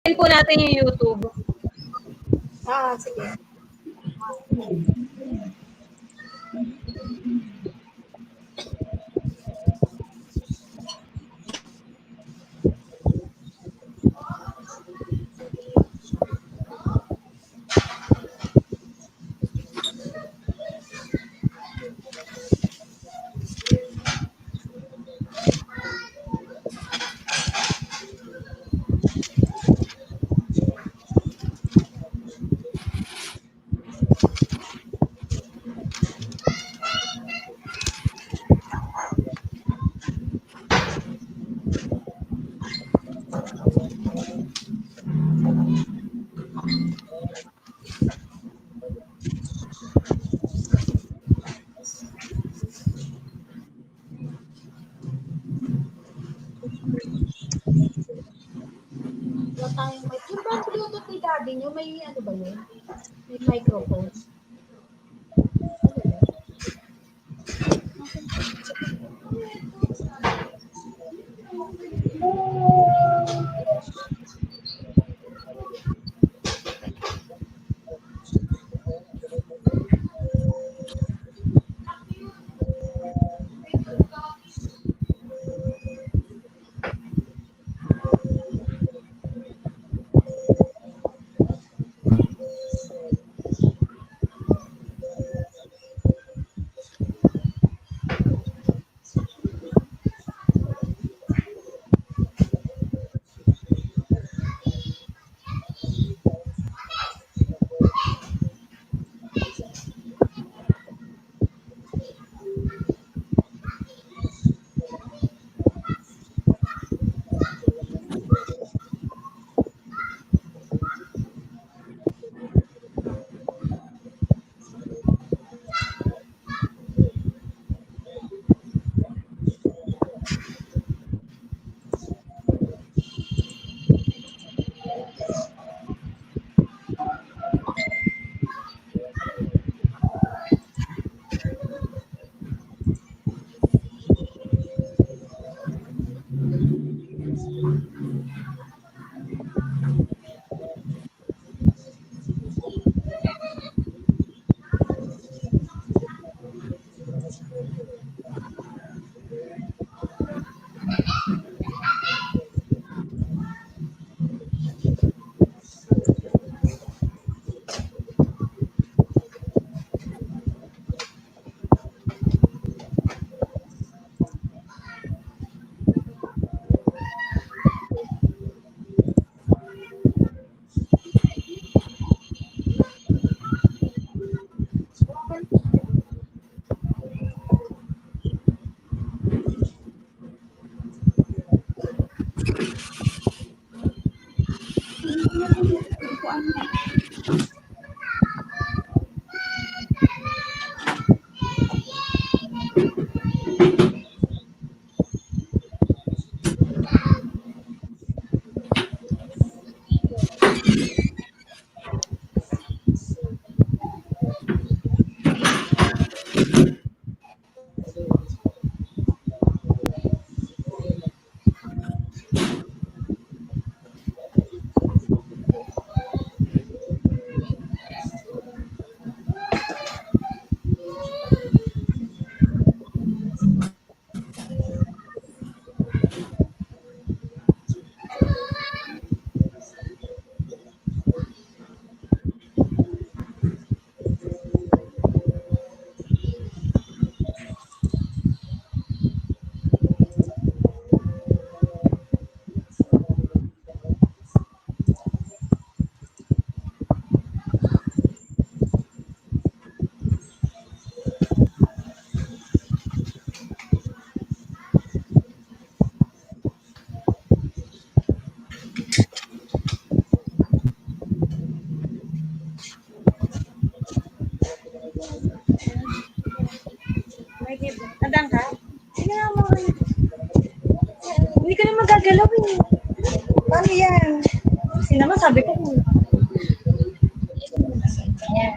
Tingnan po natin yung YouTube. Sige. Yung bang Bluetooth ni Daddy nyo, may ano ba yun? May microphone? Nadang ka? Sige na mo. Hindi ka na magagalaw eh. Paano yan? Kasi naman sabi ko. Yan.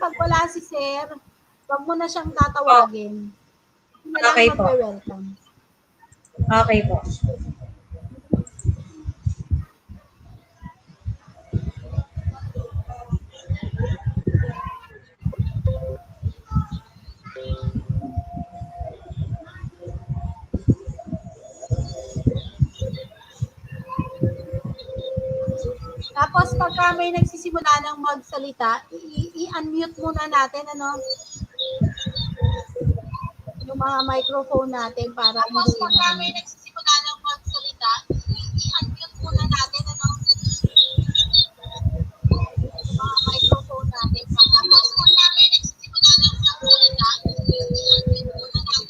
pag wala si sir, wag mo na siyang Oh, tatawagin. Hindi na lang okay po. magwe-welcome. Okay po. Tapos pagka may nagsisimula ng magsalita, i-unmute muna natin yung mga microphone natin para Tapos hindi pagka may nagsisimula ng magsalita, i-unmute muna natin yung mga microphone natin. Tapos pagka may nagsisimula ng magsalita, i-unmute muna natin.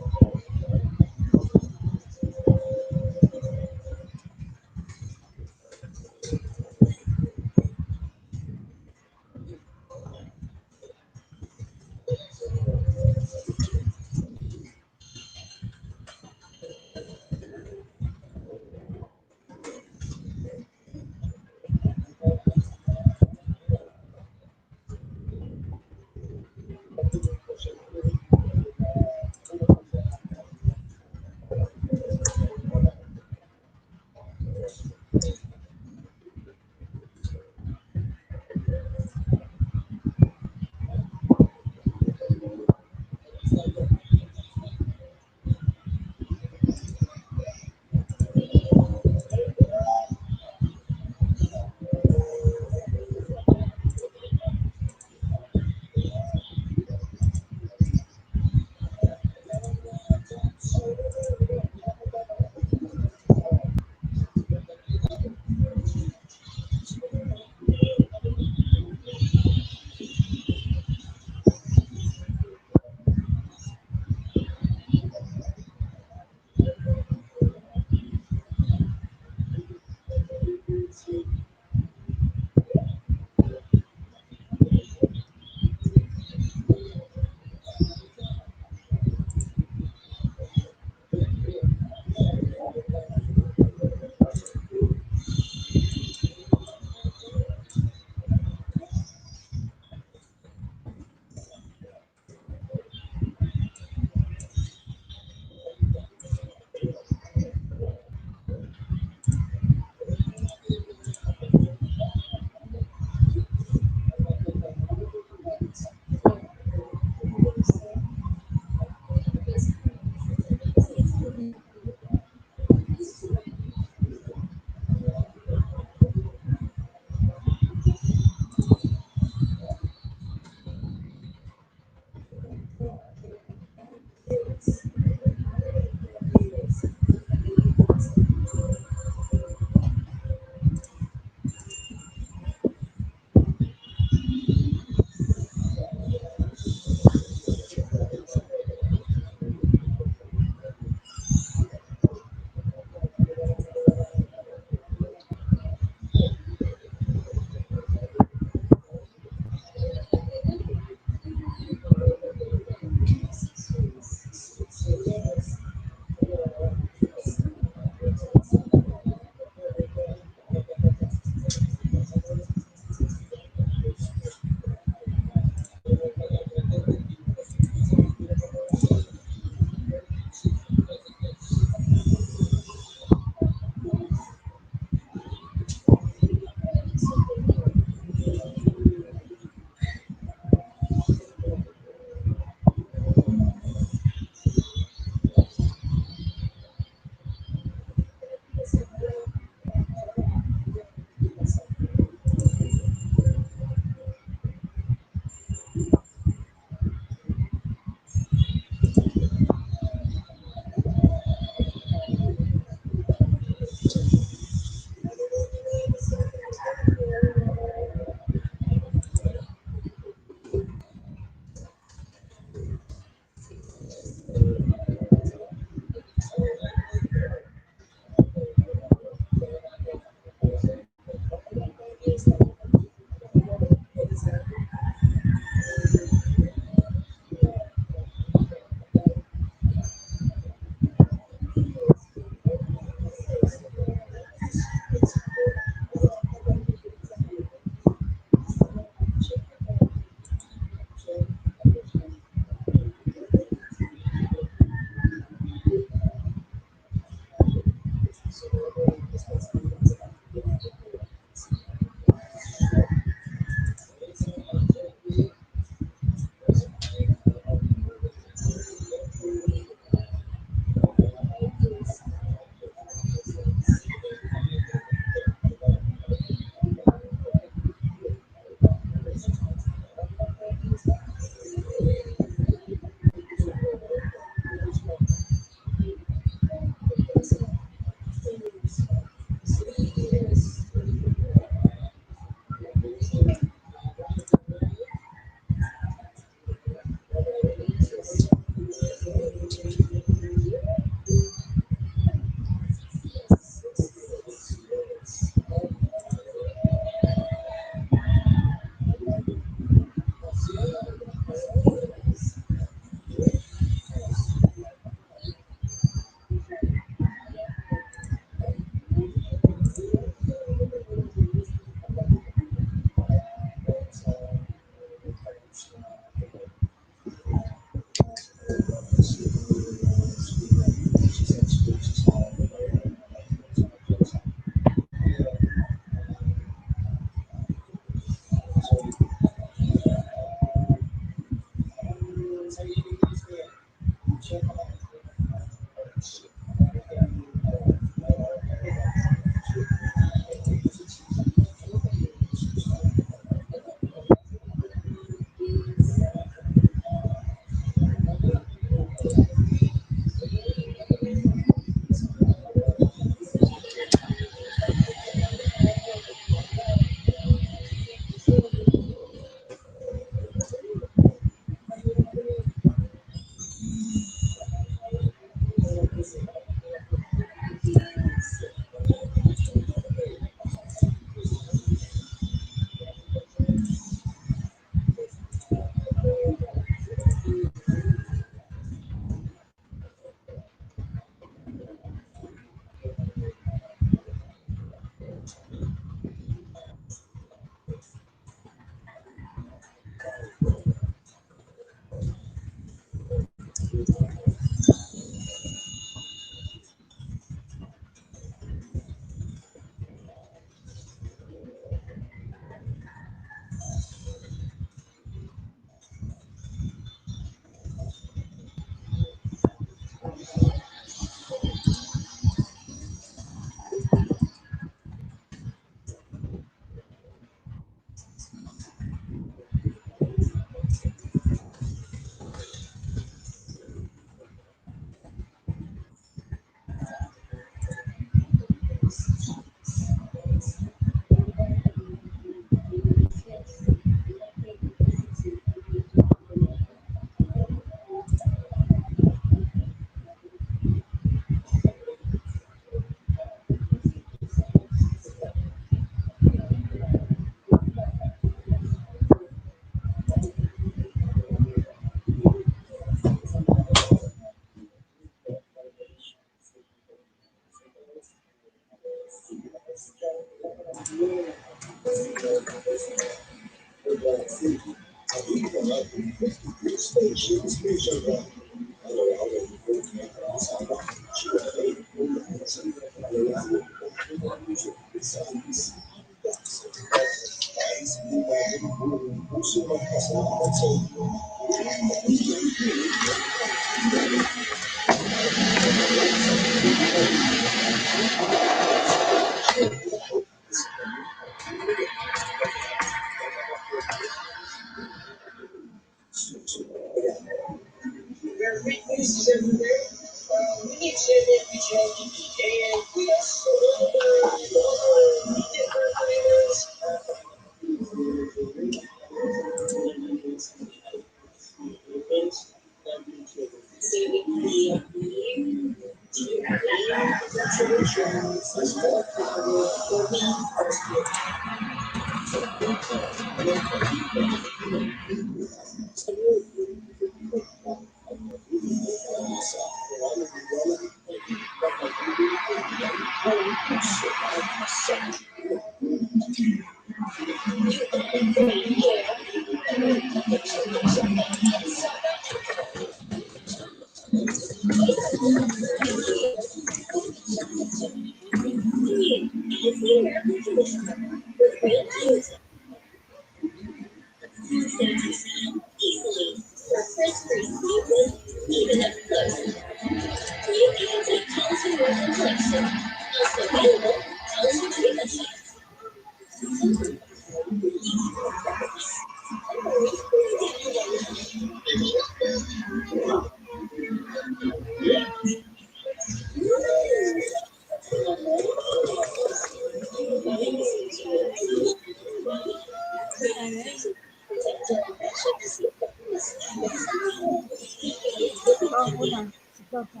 Ikaw muna. Ikaw ka.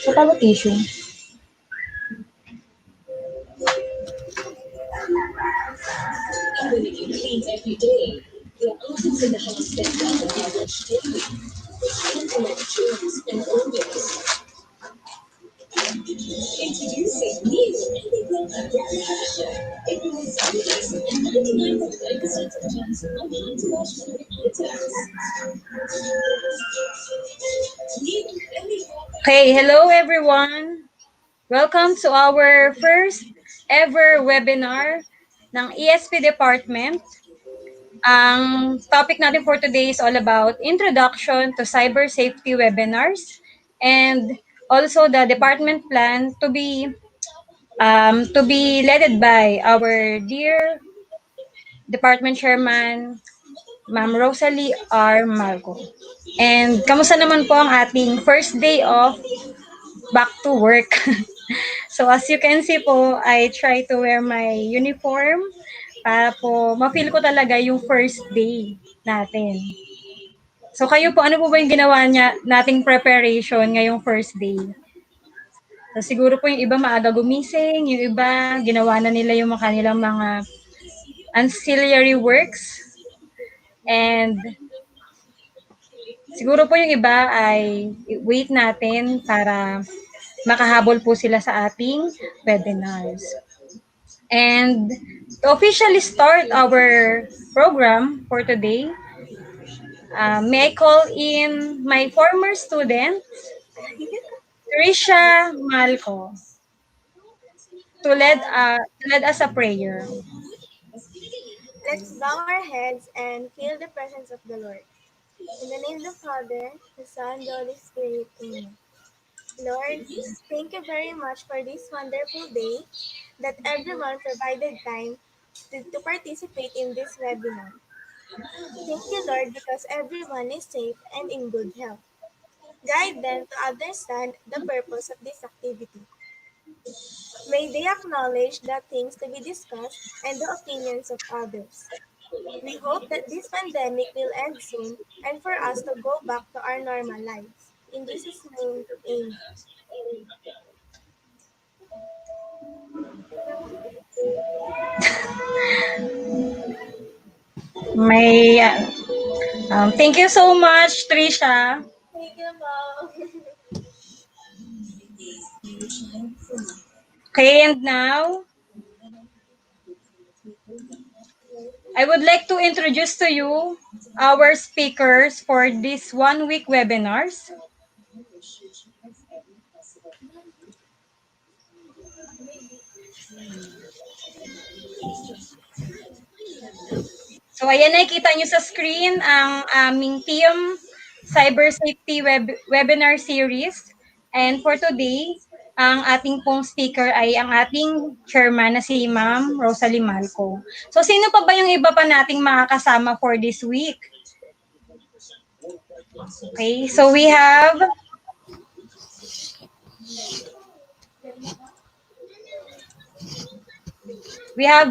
What about tissue? Okay, hello everyone. Welcome to our first ever webinar ng ESP Department. Ang topic natin for today is all about Introduction to Cybersafety webinars and also the department plan to be led by our dear Department Chairman, Ma'am Rosalie R. Malco. And kamusta naman po ang ating first day of back to work? So as you can see po, I try to wear my uniform para po ma-feel ko talaga yung first day natin. So kayo po, ano po ba yung ginawa nating preparation ngayong first day? So siguro po yung iba maaga gumising, yung iba ginawa na nila yung kanilang mga ancillary works. And siguro po yung iba ay wait natin para makahabol po sila sa ating webinars. And to officially start our program for today, may I call in my former student, Trisha Malco, to lead us a prayer. Let's bow our heads and feel the presence of the Lord. In the name of the Father, the Son, the Holy Spirit, Amen. Lord, thank you very much for this wonderful day that everyone provided time to participate in this webinar. Thank you, Lord, because everyone is safe and in good health. Guide them to understand the purpose of this activity. May they acknowledge the things to be discussed and the opinions of others. We hope that this pandemic will end soon and for us to go back to our normal lives. In Jesus' name, Amen. May thank you so much, Trisha. Thank you, Mom. Okay, and now I would like to introduce to you our speakers for this 1 week webinars. So ayan, nakikita nyo sa screen ang aming team Cybersafety webinar series. And for today, ang ating pong speaker ay ang ating chairman na si Ma'am Rosalie Malco. So sino pa ba yung iba pa nating makakasama for this week? Okay, so we have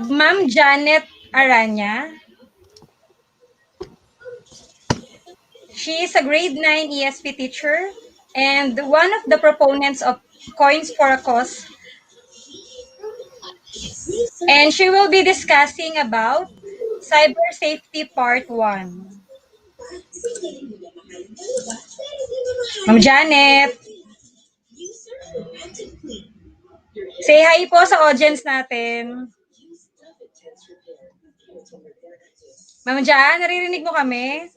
Ma'am Janet Aranya. She is a grade 9 ESP teacher and one of the proponents of Coins for a Cause. And she will be discussing about Cyber Safety Part 1. Ma'am Janet, say hi po sa audience natin. Ma'am Jan, naririnig mo kami?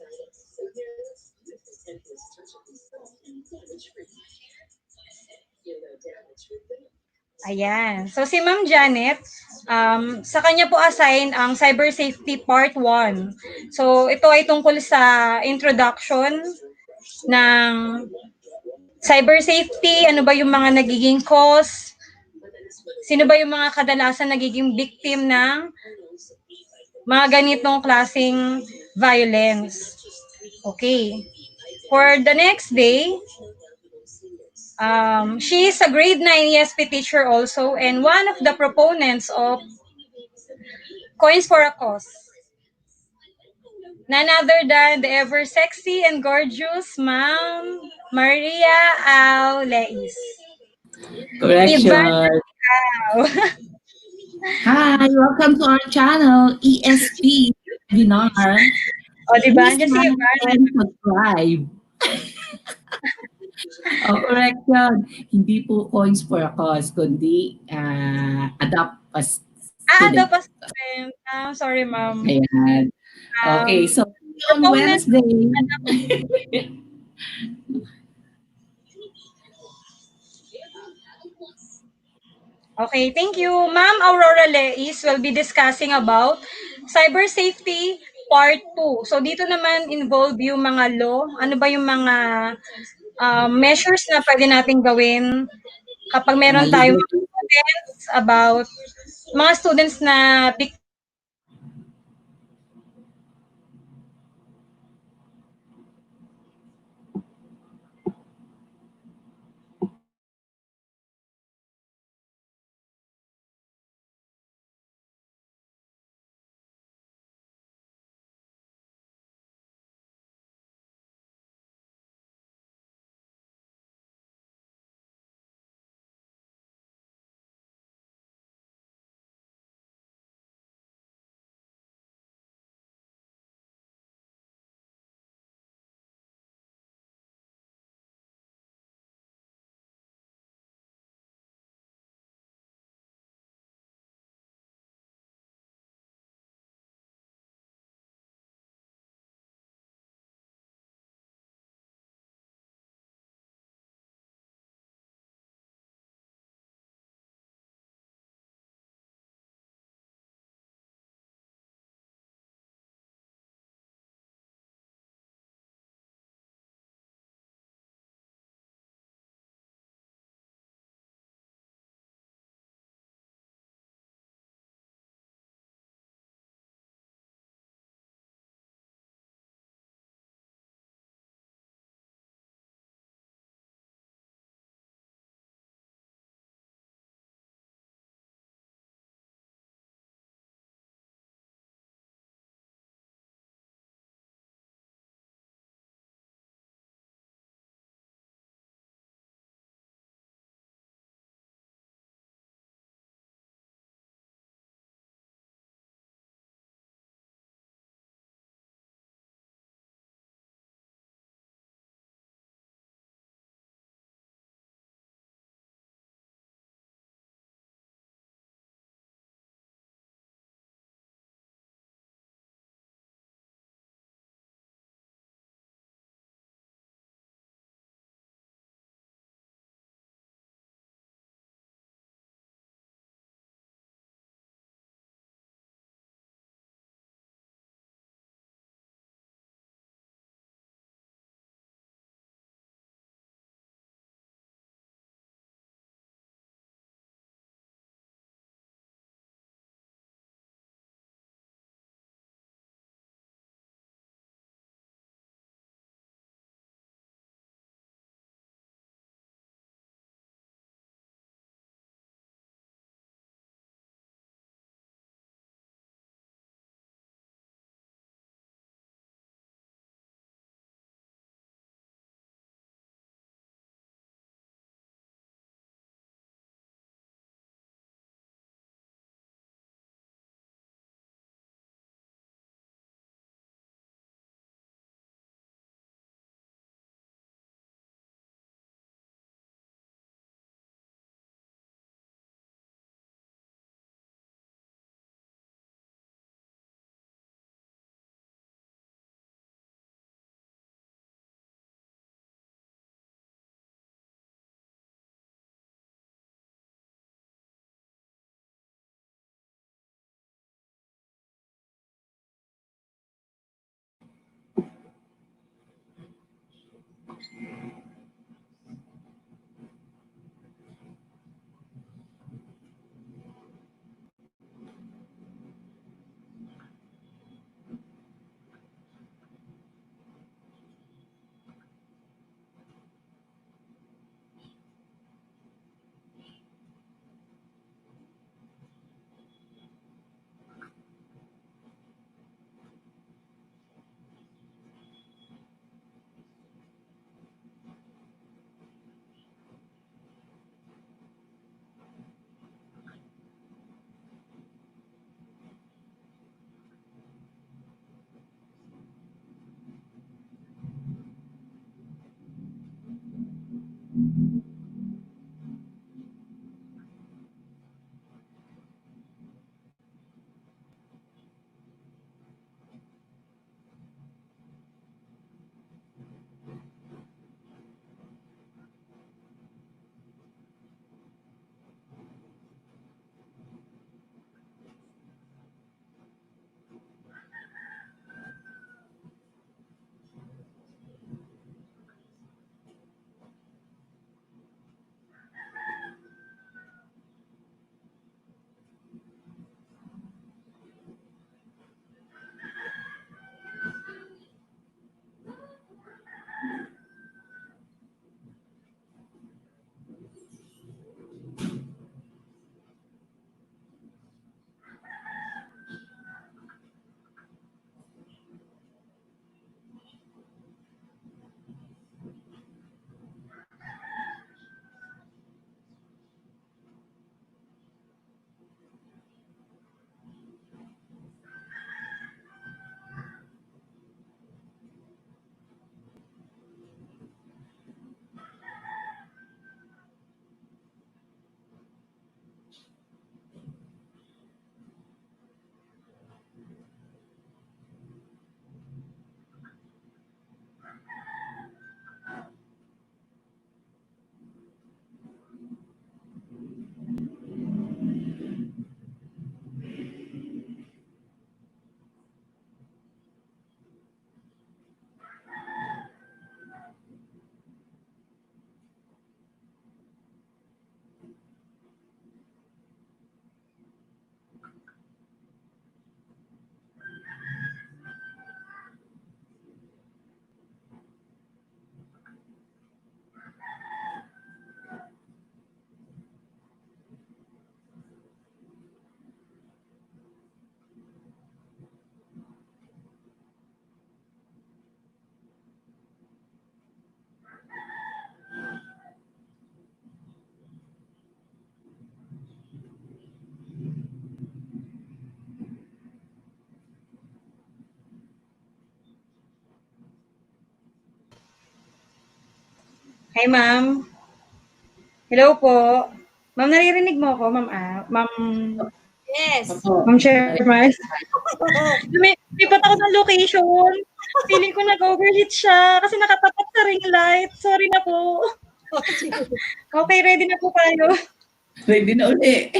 Ayan. So si Ma'am Janet, sa kanya po assign ang Cyber Safety Part 1. So ito ay tungkol sa introduction ng cyber safety, ano ba yung mga nagiging cause, sino ba yung mga kadalasan nagiging victim ng mga ganitong klaseng violence. Okay. For the next day, she is a grade 9 ESP teacher also and one of the proponents of Coins for a Cause. None other than the ever sexy and gorgeous Ma'am Maria Auleis. Ivan Correction. Au. Hi, welcome to our channel, ESP webinar. O, diba? Please Andiyan si like Ivan. and subscribe. Correction. Hindi po coins for a cause, kundi adapt as Ada student. pa student. Sorry, ma'am. Ayan. Okay, Um, so on proponent. Wednesday, Okay, thank you. Ma'am Aurora Leis will be discussing about cyber safety part 2. So dito naman involve yung mga law. Ano ba yung mga measures na pwede nating gawin kapag mga meron tayong legal mga students about mga students na Hi, ma'am. Hello po. Ma'am, naririnig mo ako, ma'am, Yes. Opo. ma'am Chairman? Lumipat ako ng location. Feeling ko nag-overheat siya kasi nakatapat sa ring light. Sorry na po. Sige. Okay, ready na po tayo. Ready na uli.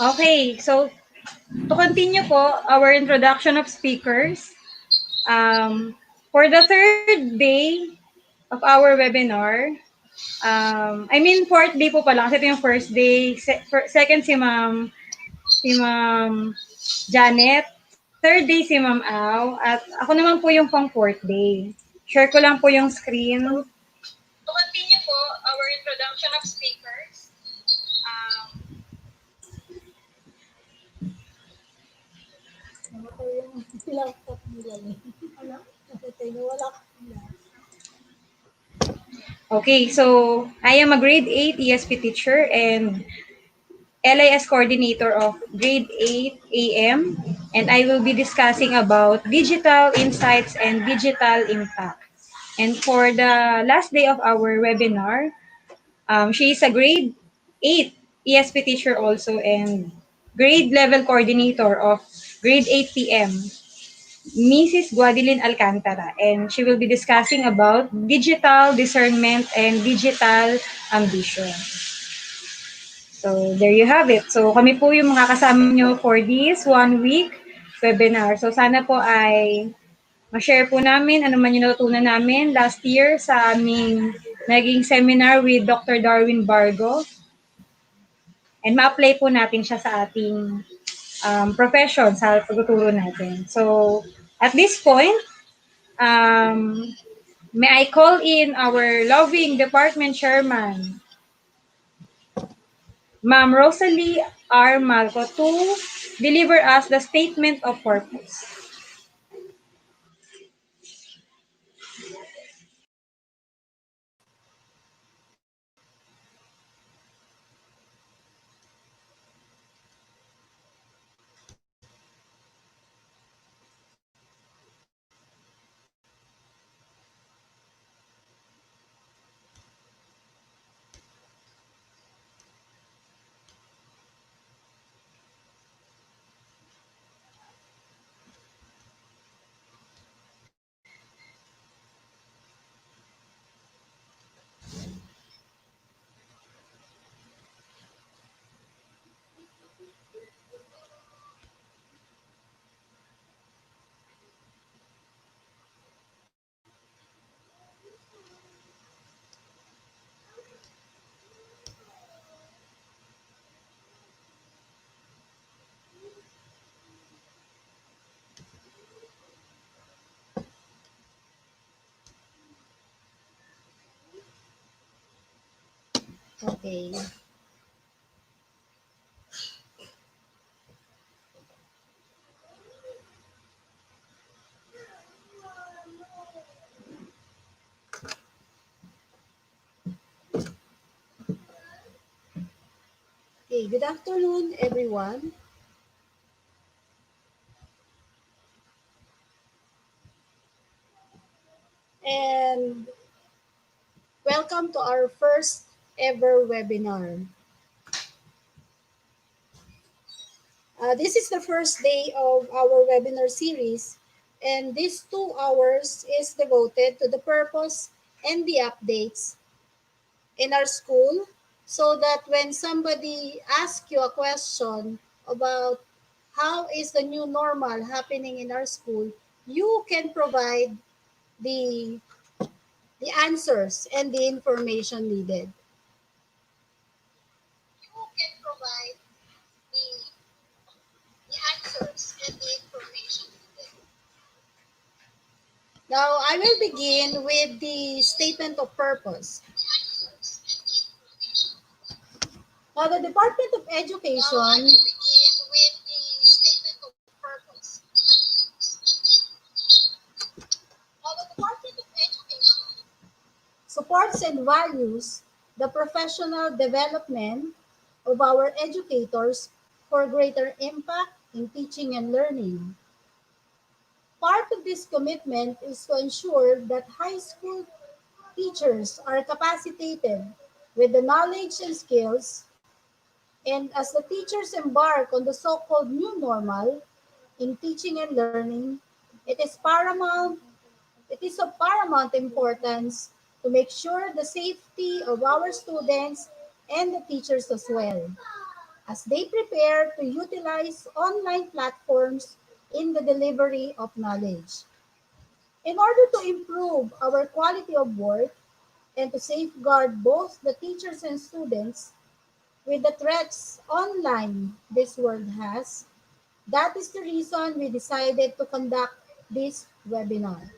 Okay, so to continue po our introduction of speakers, for the third day of our webinar, I mean fourth day po pala kasi ito yung first day, second si Ma'am Janet, third day si Ma'am Au, at ako naman po yung pang fourth day. Share ko lang po yung screen. To continue po our introduction of speakers, Namatay yung laptop nila. Ano? Namatay na wala ka nila. okay, so I am a grade 8 ESP teacher and LIS coordinator of grade 8 AM, and I will be discussing about digital insights and digital impact. And for the last day of our webinar, she is a grade 8 ESP teacher also and grade level coordinator of grade 8 PM, Mrs. Guadeline Alcantara. And she will be discussing about digital discernment and digital ambition. So, there you have it. So, kami po yung makakasama nyo for this 1 week webinar. So, sana po ay ma-share po namin ano man yung natutunan namin last year sa aming naging seminar with Dr. Darwin Bargo. And ma-apply po natin siya sa ating profession, sa pagtuturo natin. So, at this point, um, may I call in our loving department chairman, Ma'am Rosalie R. Malco, to deliver us the statement of purpose. Okay. Okay, good afternoon, everyone. And welcome to our first ever webinar. This is the first day of our webinar series, and these 2 hours is devoted to the purpose and the updates in our school so that when somebody asks you a question about how is the new normal happening in our school, you can provide the the answers and the information needed. Now, I will begin with the statement of purpose. Now, the Department of Education supports and values the professional development of our educators for greater impact in teaching and learning. Part of this commitment is to ensure that high school teachers are capacitated with the knowledge and skills, and as the teachers embark on the so-called new normal in teaching and learning, it is paramount it is of paramount importance to make sure the safety of our students and the teachers as well, as they prepare to utilize online platforms in the delivery of knowledge. In order to improve our quality of work and to safeguard both the teachers and students with the threats online this world has, that is the reason we decided to conduct this webinar.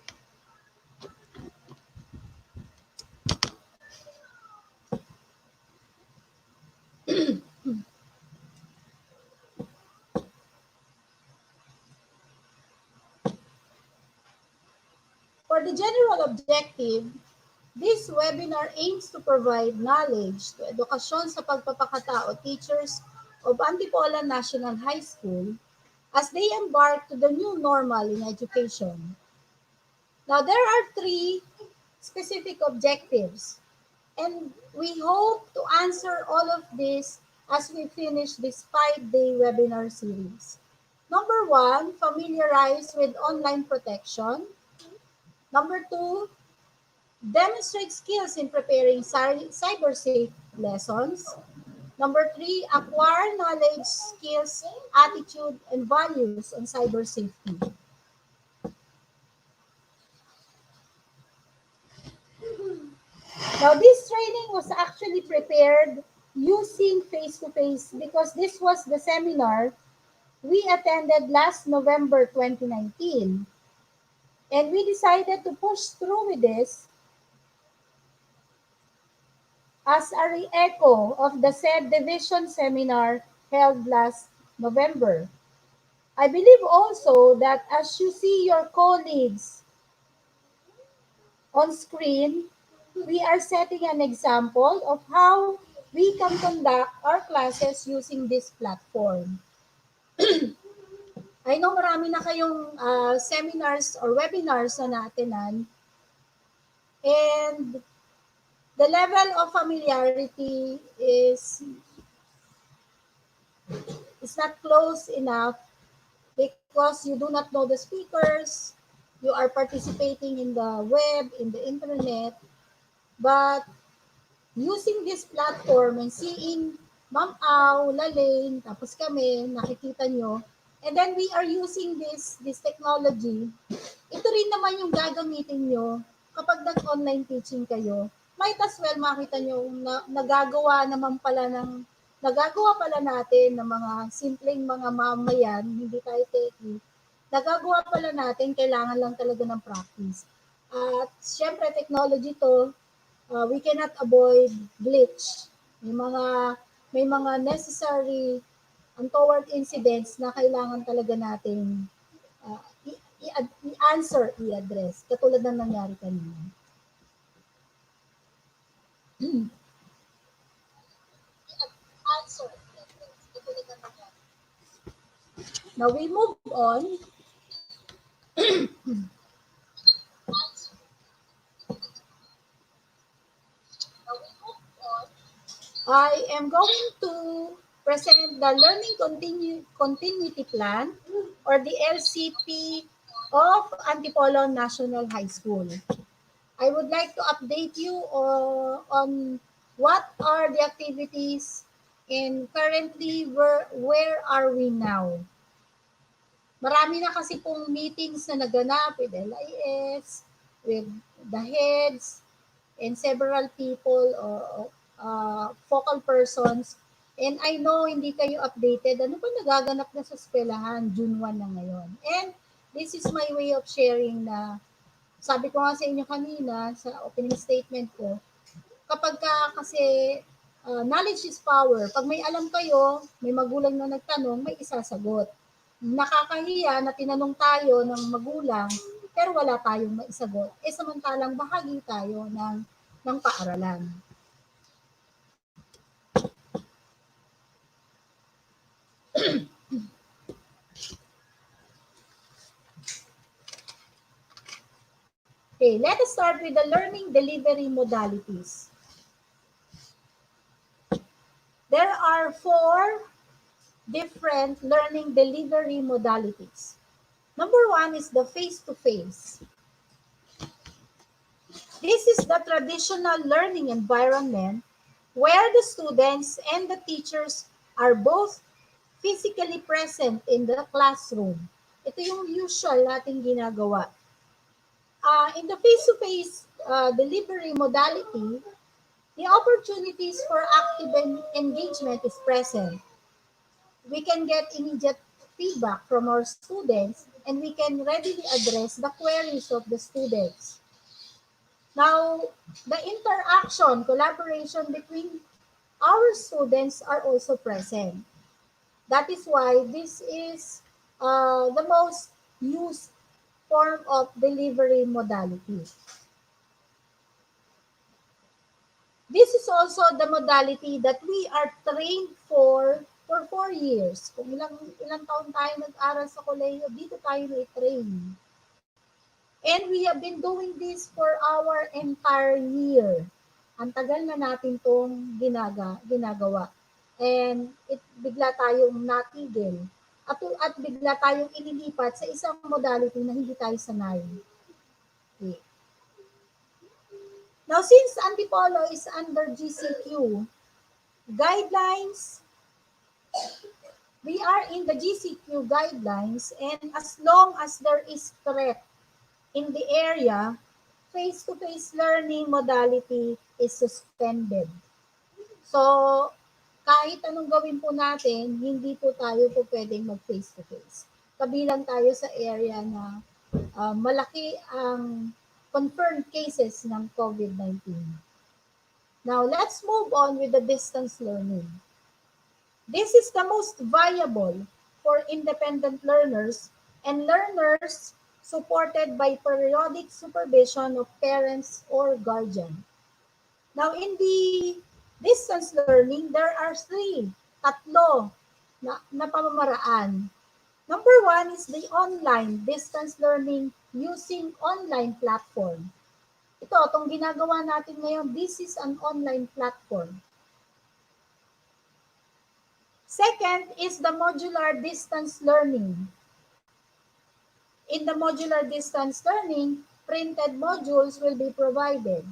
For the general objective, this webinar aims to provide knowledge to edukasyon sa pagpapakatao teachers of Antipolo National High School as they embark to the new normal in education. Now, there are three specific objectives, and we hope to answer all of this as we finish this 5-day webinar series. Number one, familiarize with online protection. Number two, demonstrate skills in preparing cyber-safe lessons. Number three, acquire knowledge, skills, attitude, and values on cyber safety. Now, this training was actually prepared using face-to-face because this was the seminar we attended last November 2019. And we decided to push through with this as a re-echo of the said division seminar held last November. I believe also that as you see your colleagues on screen, we are setting an example of how we can conduct our classes using this platform. I know marami na kayong seminars or webinars na naatinan, and the level of familiarity is not close enough because you do not know the speakers, you are participating in the web, in the internet, but using this platform and seeing Ma'am Au, Lalaine, tapos kami, nakikita nyo, and then we are using this technology, ito rin naman yung gagamitin nyo kapag nag-online teaching kayo. Might as well makita nyo na nagagawa pala natin ng mga simpleng mga mamayan, hindi tayo techie, nagagawa pala natin, kailangan lang talaga ng practice. At syempre, technology to, we cannot avoid glitch. May mga necessary untoward incidents na kailangan talaga natin uh, i-answer, i-address. Katulad ng nangyari kanina. Now we move on. I am going to present the Learning Continuity Plan or the LCP of Antipolo National High School. I would like to update you on what are the activities and currently where are we now. Marami na kasi pong meetings na naganap with LIS, with the heads, and several people or focal persons. And I know hindi kayo updated. Ano ba nagaganap na sa eskwelahan? June 1 na ngayon. And this is my way of sharing na sabi ko nga sa inyo kanina sa opening statement ko, kapag ka kasi knowledge is power. Pag may alam kayo, may magulang na nagtanong, may isasagot. Nakakahiya na tinanong tayo ng magulang, pero wala tayong maisagot. Samantalang bahagi tayo ng paaralan. Okay, let us start with the learning delivery modalities. There are 4 different learning delivery modalities. Number 1 is the face-to-face. This is the traditional learning environment where the students and the teachers are both physically present in the classroom. Ito yung usual nating ginagawa. In the face-to-face delivery modality, the opportunities for active engagement is present. We can get immediate feedback from our students and we can readily address the queries of the students. Now, the interaction, collaboration between our students are also present. That is why this is the most used form of delivery modality. This is also the modality that we are trained for 4 years. Kung ilang taon tayo nag-aral sa kolehiyo, dito tayo na-train. And we have been doing this for our entire year. Ang tagal na natin itong ginagawa. And bigla tayong natigil. At bigla tayong inilipat sa isang modality na hindi tayo sanay. Okay. Now, since Antipolo is under GCQ guidelines, we are in the GCQ guidelines, and as long as there is threat in the area, face-to-face learning modality is suspended. So, kahit anong gawin po natin, hindi po tayo po pwedeng mag-face-to-face. Kabilang tayo sa area na malaki ang confirmed cases ng COVID-19. Now, let's move on with the distance learning. This is the most viable for independent learners and learners supported by periodic supervision of parents or guardian. Now, in the distance learning, there are tatlo na pamamaraan. Number 1 is the online distance learning using online platform. Itong ginagawa natin ngayon, this is an online platform. Second is the modular distance learning. In the modular distance learning, printed modules will be provided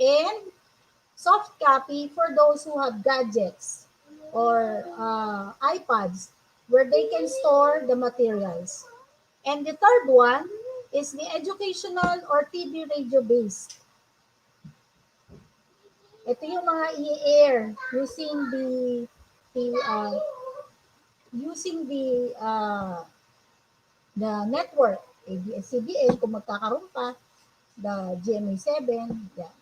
and soft copy for those who have gadgets or iPads where they can store the materials. And the third one is the educational or TV radio based. Ito yung mga i-air using the network, ABS-CBN kung magkakaroon pa, the GMA7, yeah.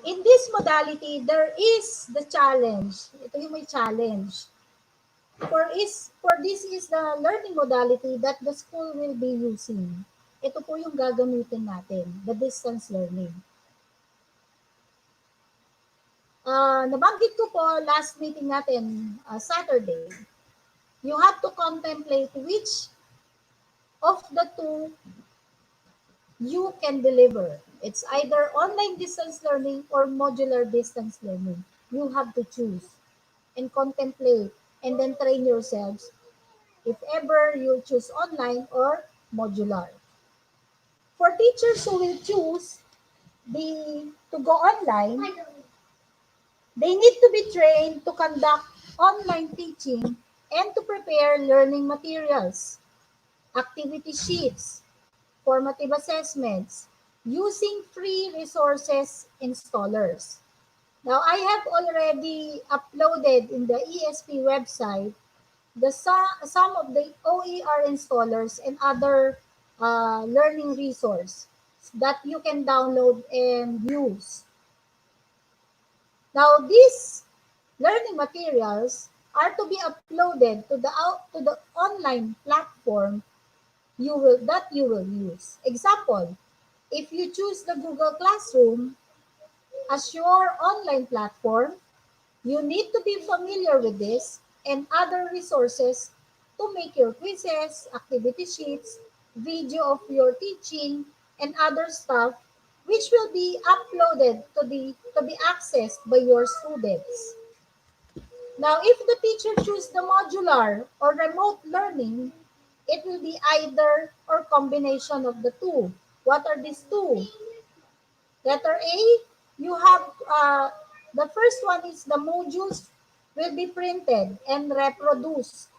In this modality, there is the challenge. Ito yung may challenge. For this is the learning modality that the school will be using. Ito po yung gagamitin natin, the distance learning. Nabanggit ko po last meeting natin, Saturday, you have to contemplate which of the two you can deliver. It's either online distance learning or modular distance learning. You have to choose and contemplate and then train yourselves if ever you choose online or modular. For teachers who will choose to go online, they need to be trained to conduct online teaching and to prepare learning materials, activity sheets, formative assessments, using free resources installers. Now, I have already uploaded in the ESP website some of the OER installers and other learning resource that you can download and use. Now, these learning materials are to be uploaded to the online platform you will use. Example, if you choose the Google Classroom as your online platform, you need to be familiar with this and other resources to make your quizzes, activity sheets, video of your teaching, and other stuff which will be uploaded to be accessed by your students. Now, if the teacher choose the modular or remote learning, it will be either or combination of the two. What are these two? Letter A, you have the first one is the modules will be printed and reproduced.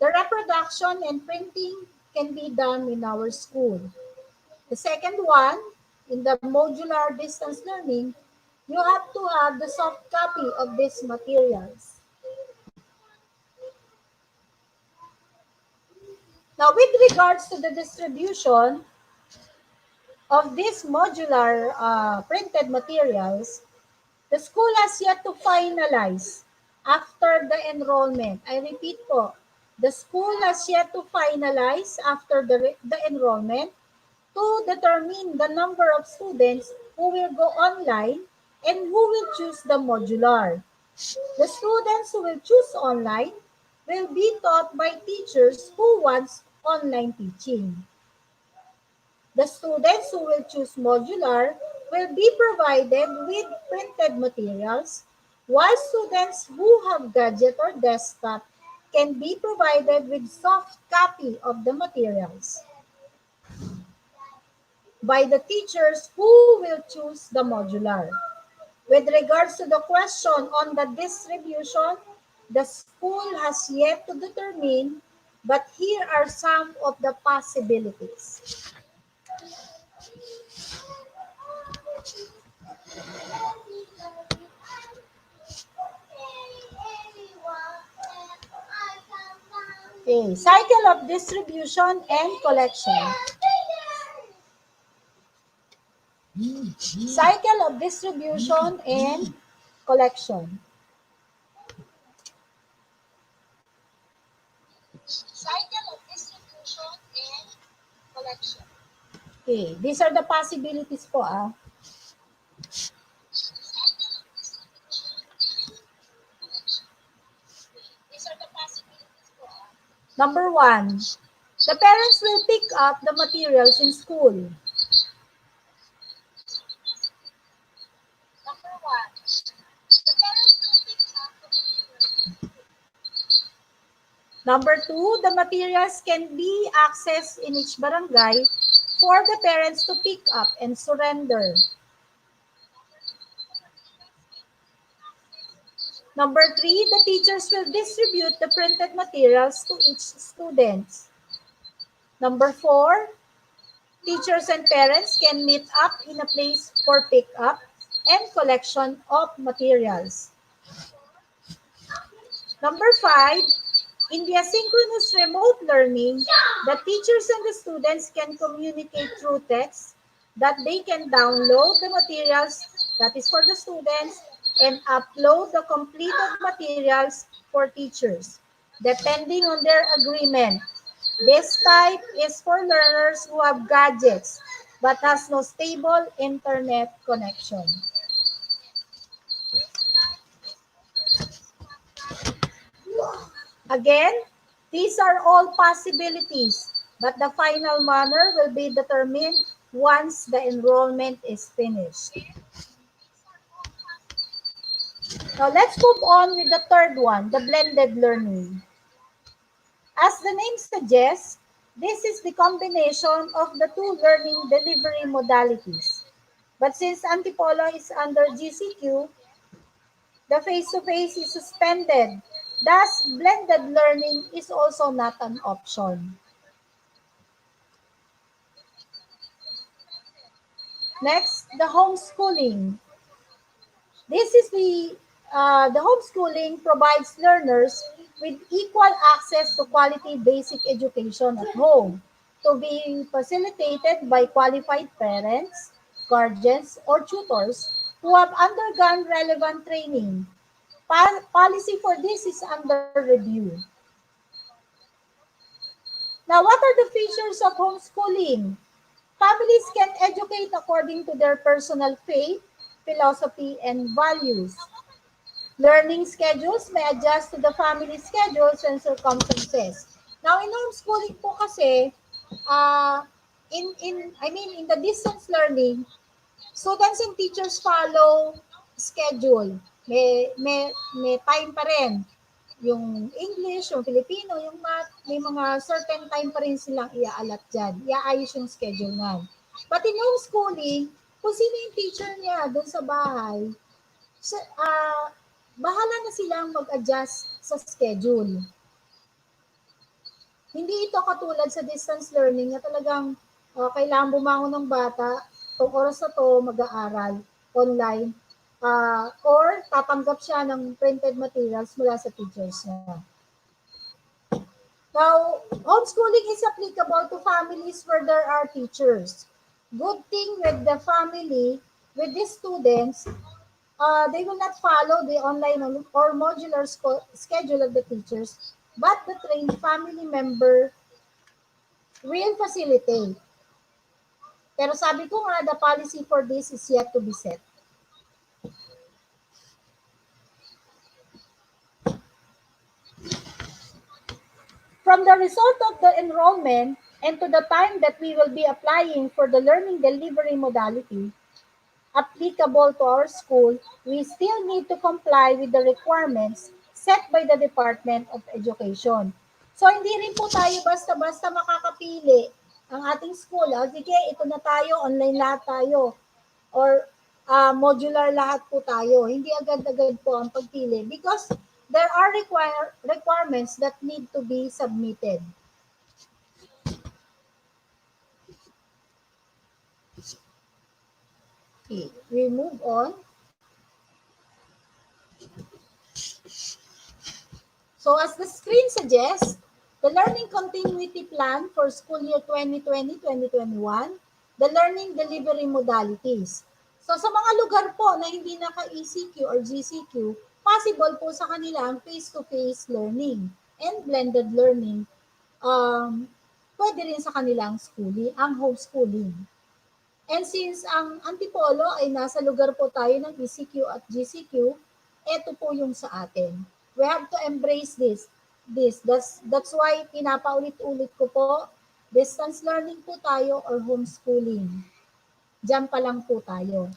The reproduction and printing can be done in our school. The second one, in the modular distance learning, you have to have the soft copy of these materials. Now, with regards to the distribution of these modular printed materials, the school has yet to finalize after the enrollment. I repeat po, the school has yet to finalize after the enrollment to determine the number of students who will go online and who will choose the modular. The students who will choose online will be taught by teachers who wants online teaching. The students who will choose modular will be provided with printed materials, while students who have gadget or desktop can be provided with soft copy of the materials by the teachers who will choose the modular. With regards to the question on the distribution, the school has yet to determine, but here are some of the possibilities. Okay, cycle of distribution and collection. Cycle of distribution and collection. Cycle of distribution and collection. Okay, these are the possibilities po ah. Number one, the parents will pick up the materials in school. Number two, the materials can be accessed in each barangay for the parents to pick up and surrender. Number three, the teachers will distribute the printed materials to each student. Number four, teachers and parents can meet up in a place for pick-up and collection of materials. Number five, in the asynchronous remote learning, the teachers and the students can communicate through text that they can download the materials that is for the students and upload the completed materials for teachers, depending on their agreement. This type is for learners who have gadgets but has no stable internet connection. Again, these are all possibilities, but the final manner will be determined once the enrollment is finished. Now let's move on with the third one, the blended learning. As the name suggests, this is the combination of the two learning delivery modalities. But since Antipolo is under GCQ, The face-to-face is suspended. Thus, blended learning is also not an option. Next, the homeschooling. This is the homeschooling provides learners with equal access to quality basic education at home to be facilitated by qualified parents, guardians, or tutors who have undergone relevant training. Policy for this is under review. Now, what are the features of homeschooling? Families can educate according to their personal faith, philosophy, and values. Learning schedules may adjust to the family schedules and circumstances. Now, in homeschooling po kasi, uh, in the distance learning, students and teachers follow schedule. May time pa rin. Yung English, yung Filipino, yung math, may mga certain time pa rin silang iaalat dyan. Iaayos yung schedule na. But in homeschooling, kung sino yung teacher niya doon sa bahay, sa, bahala na silang mag-adjust sa schedule. Hindi ito katulad sa distance learning na talagang kailangan bumangon ng bata, kung oras na to mag-aaral online, or tatanggap siya ng printed materials mula sa teachers niya. Now, homeschooling is applicable to families where there are teachers. Good thing with the family, with the students, they will not follow the online or modular schedule of the teachers, but the trained family member will facilitate. Pero sabi ko nga, the policy for this is yet to be set. From the result of the enrollment and to the time that we will be applying for the learning delivery modality applicable to our school, we still need to comply with the requirements set by the Department of Education. So, hindi rin po tayo basta-basta makakapili ang ating school. Sige, ito na tayo, online lahat tayo. Or modular lahat po tayo. Hindi agad-agad po ang pagpili because there are requirements that need to be submitted. Okay, we move on. So as the screen suggests, the Learning Continuity Plan for school year 2020-2021, the learning delivery modalities. So sa mga lugar po na hindi naka-ECQ or GCQ, possible po sa kanila ang face-to-face learning and blended learning. Pwede rin sa kanilang schooling, ang homeschooling. And since ang Antipolo ay nasa lugar po tayo ng ECQ at GCQ, ito po yung sa atin. We have to embrace this. That's why pinapaulit-ulit ko po, distance learning po tayo or homeschooling. Diyan pa lang po tayo.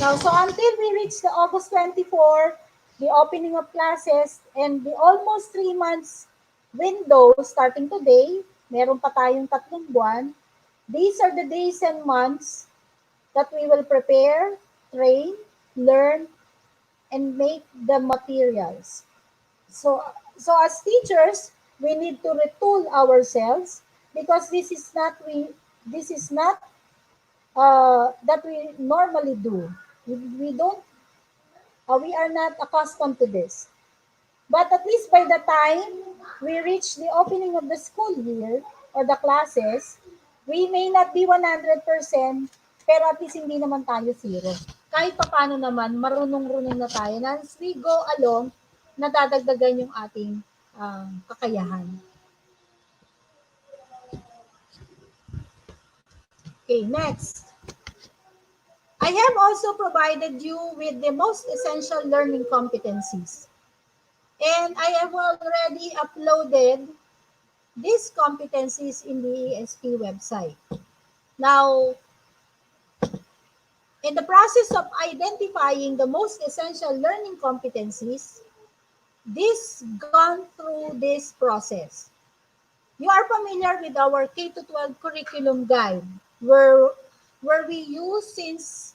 Now, so until we reach the August 24, the opening of classes, and the almost 3 months window starting today, meron pa tayong 3 buwan. These are the days and months that we will prepare, train, learn, and make the materials. So as teachers, we need to retool ourselves because this is not that we normally do. We don't we are not accustomed to this. But at least by the time we reach the opening of the school year or the classes, we may not be 100%, pero at least hindi naman tayo zero. Kahit pa paano naman, marunong-runong na tayo. Na as we go along, nadadagdagan yung ating kakayahan. Okay, next. I have also provided you with the most essential learning competencies. And I have already uploaded these competencies in the ESP website. Now, in the process of identifying the most essential learning competencies, this gone through this process. You are familiar with our K-12 curriculum guide where we use since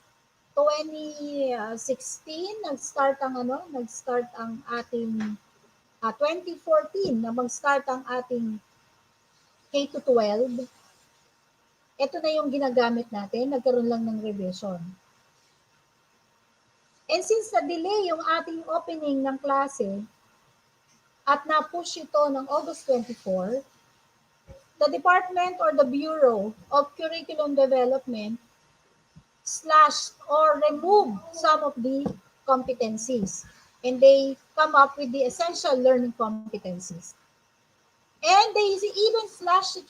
2016 nag-start ang ating 2014 na mag-start ang ating K to 12. Ito na yung ginagamit natin, nagkaroon lang ng revision. And since na-delay yung ating opening ng klase at na-push ito ng August 24, the department or the Bureau of Curriculum Development slashed or removed some of the competencies. And they come up with the essential learning competencies. And they even slashed it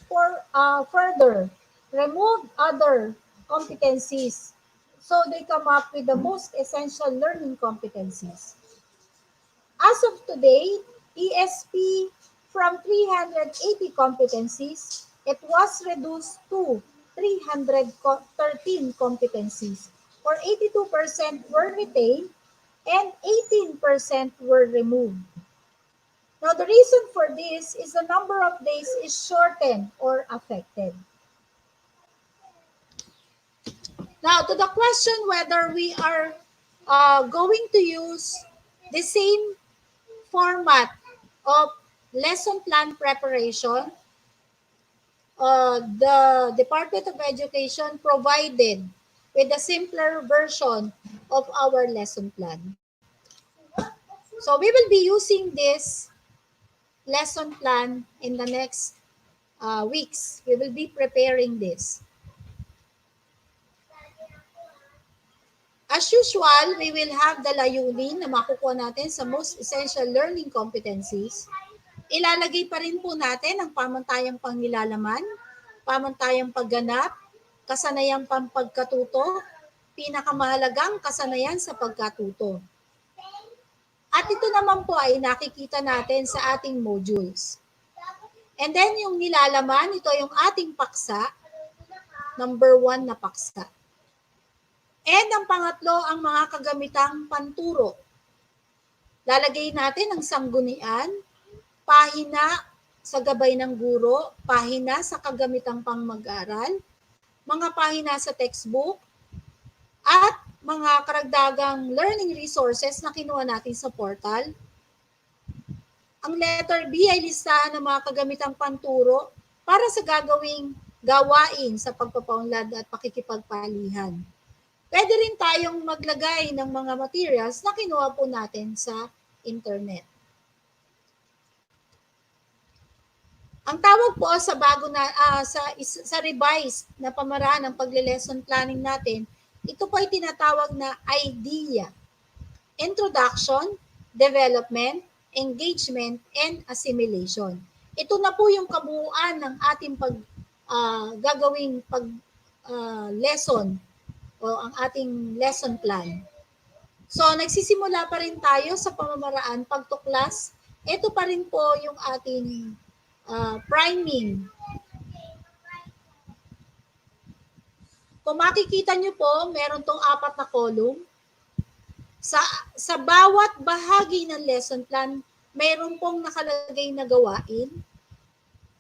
further, removed other competencies. So they come up with the most essential learning competencies. As of today, ESP from 380 competencies, it was reduced to 313 competencies, or 82% were retained and 18% were removed. Now, the reason for this is the number of days is shortened or affected. Now, to the question whether we are going to use the same format of lesson plan preparation, the Department of Education provided with a simpler version of our lesson plan. So we will be using this lesson plan in the next weeks. We will be preparing this. As usual, we will have the layunin na makukuha natin sa most essential learning competencies. Ilalagay pa rin po natin ang pamantayang panglalaman, pamantayang pagganap, kasanayang pampagkatuto, pinakamahalagang kasanayan sa pagkatuto. At ito naman po ay nakikita natin sa ating modules. And then yung nilalaman, ito yung ating paksa, number 1 na paksa. And ang pangatlo, ang mga kagamitang panturo. Lalagay natin ang sanggunian, pahina sa gabay ng guro, pahina sa kagamitang pang-mag-aral, mga pahina sa textbook, at mga karagdagang learning resources na kinuha natin sa portal. Ang letter B ay listahan ng mga kagamitang panturo para sa gagawing gawain sa pagpapaunlad at pakikipagpalihan. Pwede rin tayong maglagay ng mga materials na kinuha po natin sa internet. Ang tawag po sa sa revised na pamaraan ng pagle-lesson planning natin, ito po ay tinatawag na IDEA. Introduction, Development, Engagement, and Assimilation. Ito na po yung kabuuan ng ating gagawing lesson o ang ating lesson plan. So, nagsisimula pa rin tayo sa pamamaraan pagtuklas. Ito pa rin po yung ating priming. Kung makikita nyo po, meron tong 4 na column. Sa bawat bahagi ng lesson plan, mayroon pong nakalagay na gawain.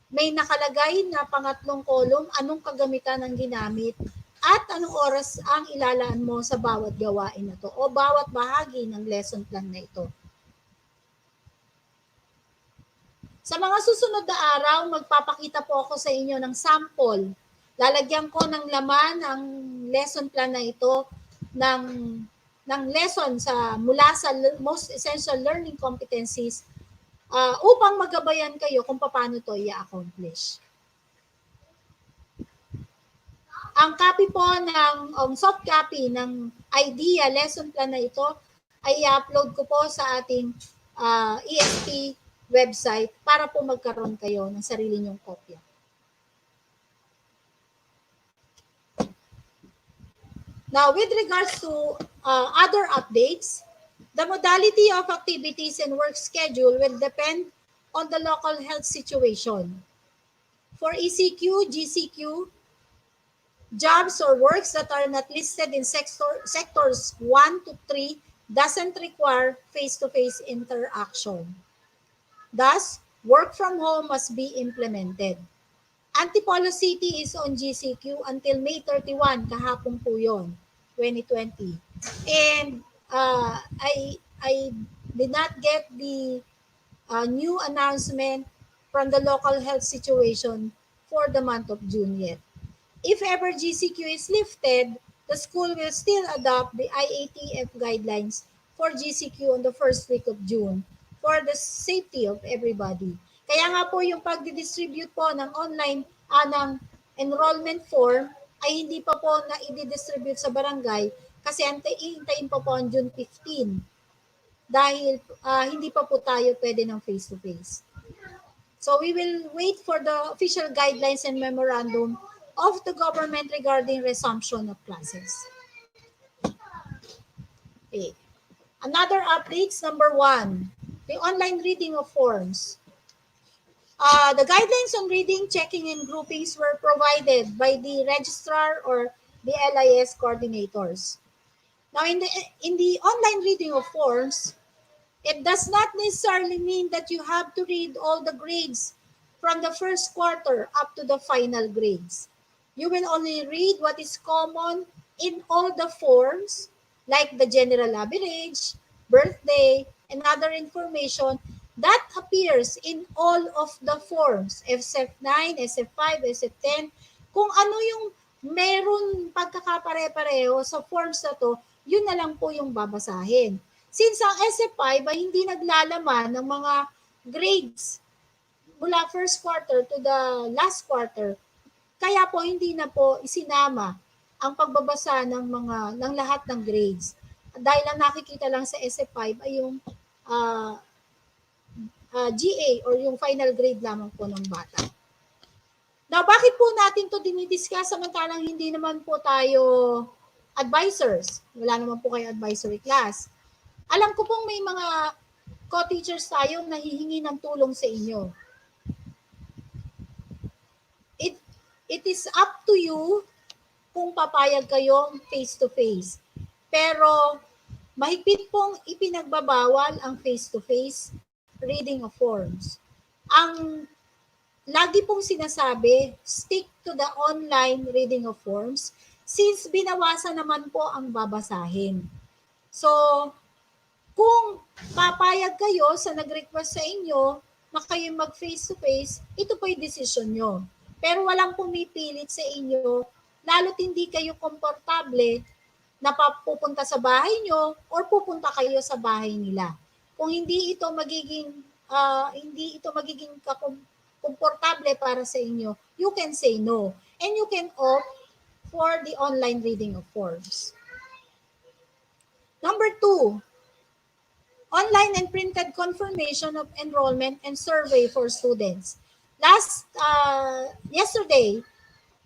May nakalagay na pangatlong column, anong kagamitan ng ginamit, at anong oras ang ilalaan mo sa bawat gawain na to o bawat bahagi ng lesson plan na ito. Sa mga susunod na araw, magpapakita po ako sa inyo ng sample. Lalagyan ko ng laman ang lesson plan na ito ng lesson mula sa most essential learning competencies upang magabayan kayo kung paano ito i-accomplish. Ang copy po ang soft copy ng IDEA lesson plan na ito ay i-upload ko po sa ating ESP website para po magkaroon kayo ng sarili nyong kopya. Now, with regards to other updates, the modality of activities and work schedule will depend on the local health situation. For ECQ, GCQ, jobs or works that are not listed in sectors 1 to 3 doesn't require face-to-face interaction. Thus, work from home must be implemented. Antipolo City is on GCQ until May 31, kahapon po yun. 2020. And I did not get the new announcement from the local health situation for the month of June yet. If ever GCQ is lifted, the school will still adopt the IATF guidelines for GCQ on the first week of June for the safety of everybody. Kaya nga po yung pag-distribute po ng online ng enrollment form ay hindi pa po na i-distribute sa barangay kasi hintayin pa po ang June 15 dahil hindi pa po tayo pwede ng face-to-face. So we will wait for the official guidelines and memorandum of the government regarding resumption of classes. Okay. Another updates, number 1, the online reading of forms. The guidelines on reading, checking, and groupings were provided by the registrar or the LIS coordinators. Now, in the online reading of forms, it does not necessarily mean that you have to read all the grades from the first quarter up to the final grades. You will only read what is common in all the forms, like the general average, birthday, and other information that appears in all of the forms, SF9, SF5, SF10. Kung ano yung meron pagkakapare-pareho sa forms na to, yun na lang po yung babasahin. Since ang SF5 ay hindi naglalaman ng mga grades mula first quarter to the last quarter, kaya po hindi na po isinama ang pagbabasa ng lahat ng grades. Dahil ang nakikita lang sa SF5 ay yung GA or yung final grade lamang po ng bata. Now, bakit po natin to dinidiscuss samantalang hindi naman po tayo advisors? Wala naman po kayo advisory class. Alam ko pong may mga co-teachers tayong nahihingi ng tulong sa inyo. It is up to you kung papayag kayong face-to-face. Pero mahigpit pong ipinagbabawal ang face-to-face reading of forms. Ang lagi pong sinasabi, stick to the online reading of forms since binawasan naman po ang babasahin. So, kung papayag kayo sa nag-request sa inyo na kayo mag face-to-face, ito po yung decision nyo. Pero walang pumipilit sa inyo, lalo't hindi kayo komportable na pupunta sa bahay nyo or pupunta kayo sa bahay nila. Kung hindi ito magiging komportable para sa inyo, you can say no. And you can opt for the online reading of forms. Number 2, online and printed confirmation of enrollment and survey for students. Yesterday,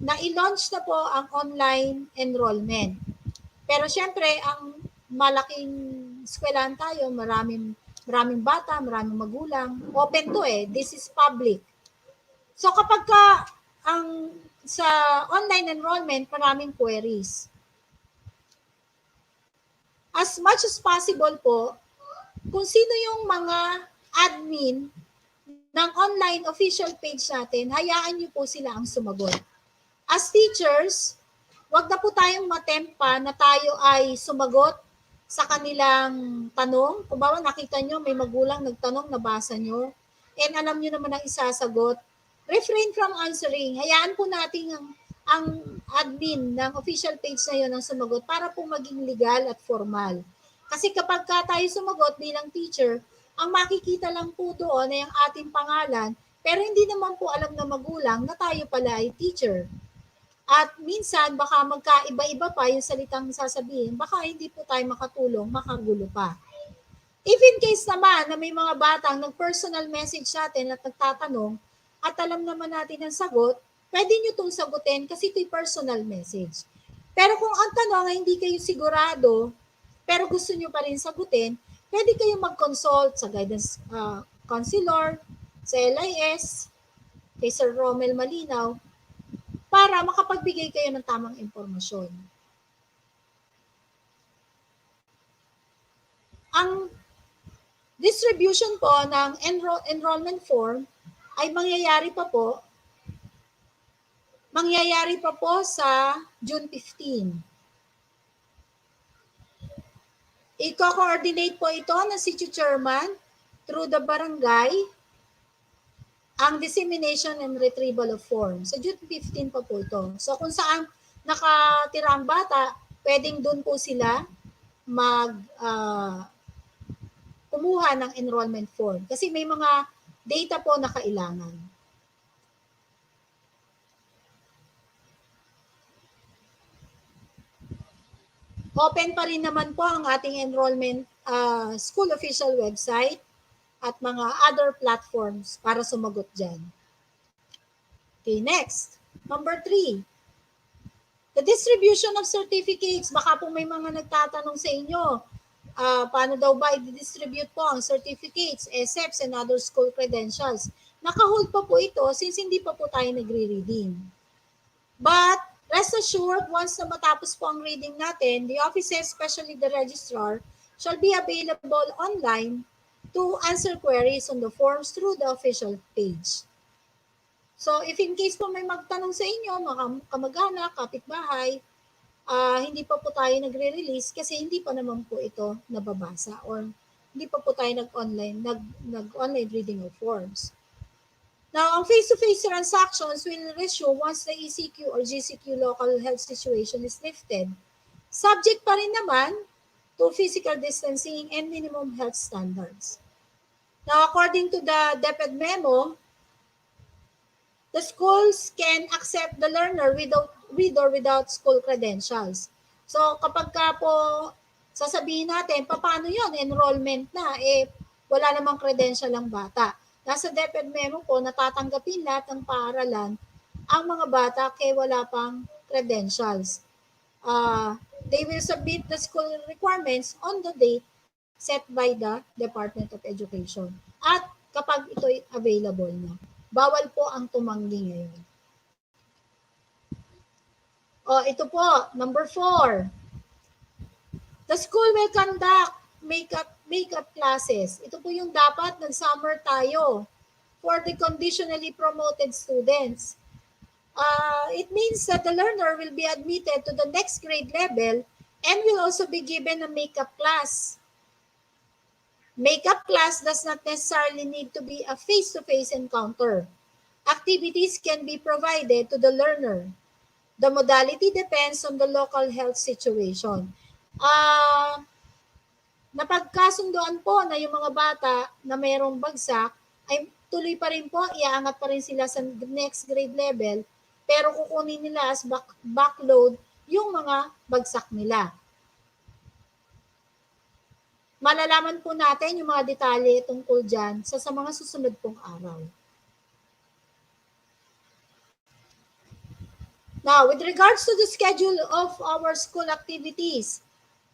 na-launch na po ang online enrollment. Pero syempre, ang malaking eskwelahan tayo, maraming bata, maraming magulang. Open to this is public. So kapag sa online enrollment, maraming queries. As much as possible po, kung sino yung mga admin ng online official page natin, hayaan niyo po sila ang sumagot. As teachers, wag na po tayong matempa na tayo ay sumagot sa kanilang tanong. Kung bawa nakita nyo, may magulang nagtanong, nabasa nyo, and alam nyo naman ang isasagot, refrain from answering. Hayaan po natin ang admin ng official page na yun ang sumagot para po maging legal at formal. Kasi kapag tayo sumagot bilang teacher, ang makikita lang po doon ay ang ating pangalan, pero hindi naman po alam na magulang na tayo pala ay teacher. At minsan, baka magkaiba-iba pa yung salitang sasabihin, baka hindi po tayo makatulong, makagulo pa. If in case naman na may mga batang nag-personal message sa atin at nagtatanong, at alam naman natin ang sagot, pwede nyo itong sagutin kasi ito'y personal message. Pero kung ang tanong ay hindi kayo sigurado, pero gusto nyo pa rin sagutin, pwede kayong mag-consult sa guidance counselor, sa LIS, kay Sir Romel Malinaw, para makapagbigay kayo ng tamang impormasyon. Ang distribution po ng enrollment form ay mangyayari pa po sa June 15. I-coordinate po ito ng City Chairman through the barangay ang dissemination and retrieval of forms. Sa June 15 pa po ito. So kung saan nakatira ang bata, pwedeng doon po sila mag kumuha ng enrollment form. Kasi may mga data po na kailangan. Open pa rin naman po ang ating enrollment school official website at mga other platforms para sumagot dyan. Okay, next. Number 3. The distribution of certificates. Baka po may mga nagtatanong sa inyo, paano daw ba i-distribute po ang certificates, ESEPs, and other school credentials. Naka-hold pa po ito since hindi pa po tayo nagre-reading. But rest assured, once na matapos po ang reading natin, the offices, especially the registrar, shall be available online to answer queries on the forms through the official page. So, if in case po may magtanong sa inyo, mga kamag-anak, kapitbahay, hindi pa po tayo nagre-release kasi hindi pa naman po ito nababasa or hindi pa po tayo nag-online reading of forms. Now, ang face-to-face transactions will resume once the ECQ or GCQ local health situation is lifted. Subject pa rin naman to physical distancing and minimum health standards. Now, according to the DepEd memo, the schools can accept the learner with or without school credentials. So, kapag ka po sasabihin natin, paano yon enrollment na, wala namang credential ang bata. Nasa DepEd memo po, natatanggapin lahat ng paaralan ang mga bata kaya wala pang credentials. They will submit the school requirements on the date set by the Department of Education. At kapag ito'y available na. Bawal po ang tumanggi ngayon. Ito po, number 4. The school will conduct makeup classes. Ito po yung dapat nag-summer tayo for the conditionally promoted students. It means that the learner will be admitted to the next grade level and will also be given a makeup class. Makeup class does not necessarily need to be a face-to-face encounter. Activities can be provided to the learner. The modality depends on the local health situation. Napagkasundoan po na yung mga bata na mayroong bagsak ay tuloy pa rin po, iaangat pa rin sila sa next grade level, pero kukunin nila as backload yung mga bagsak nila. Malalaman po natin yung mga detalye tungkol dyan sa mga susunod pong araw. Now, with regards to the schedule of our school activities,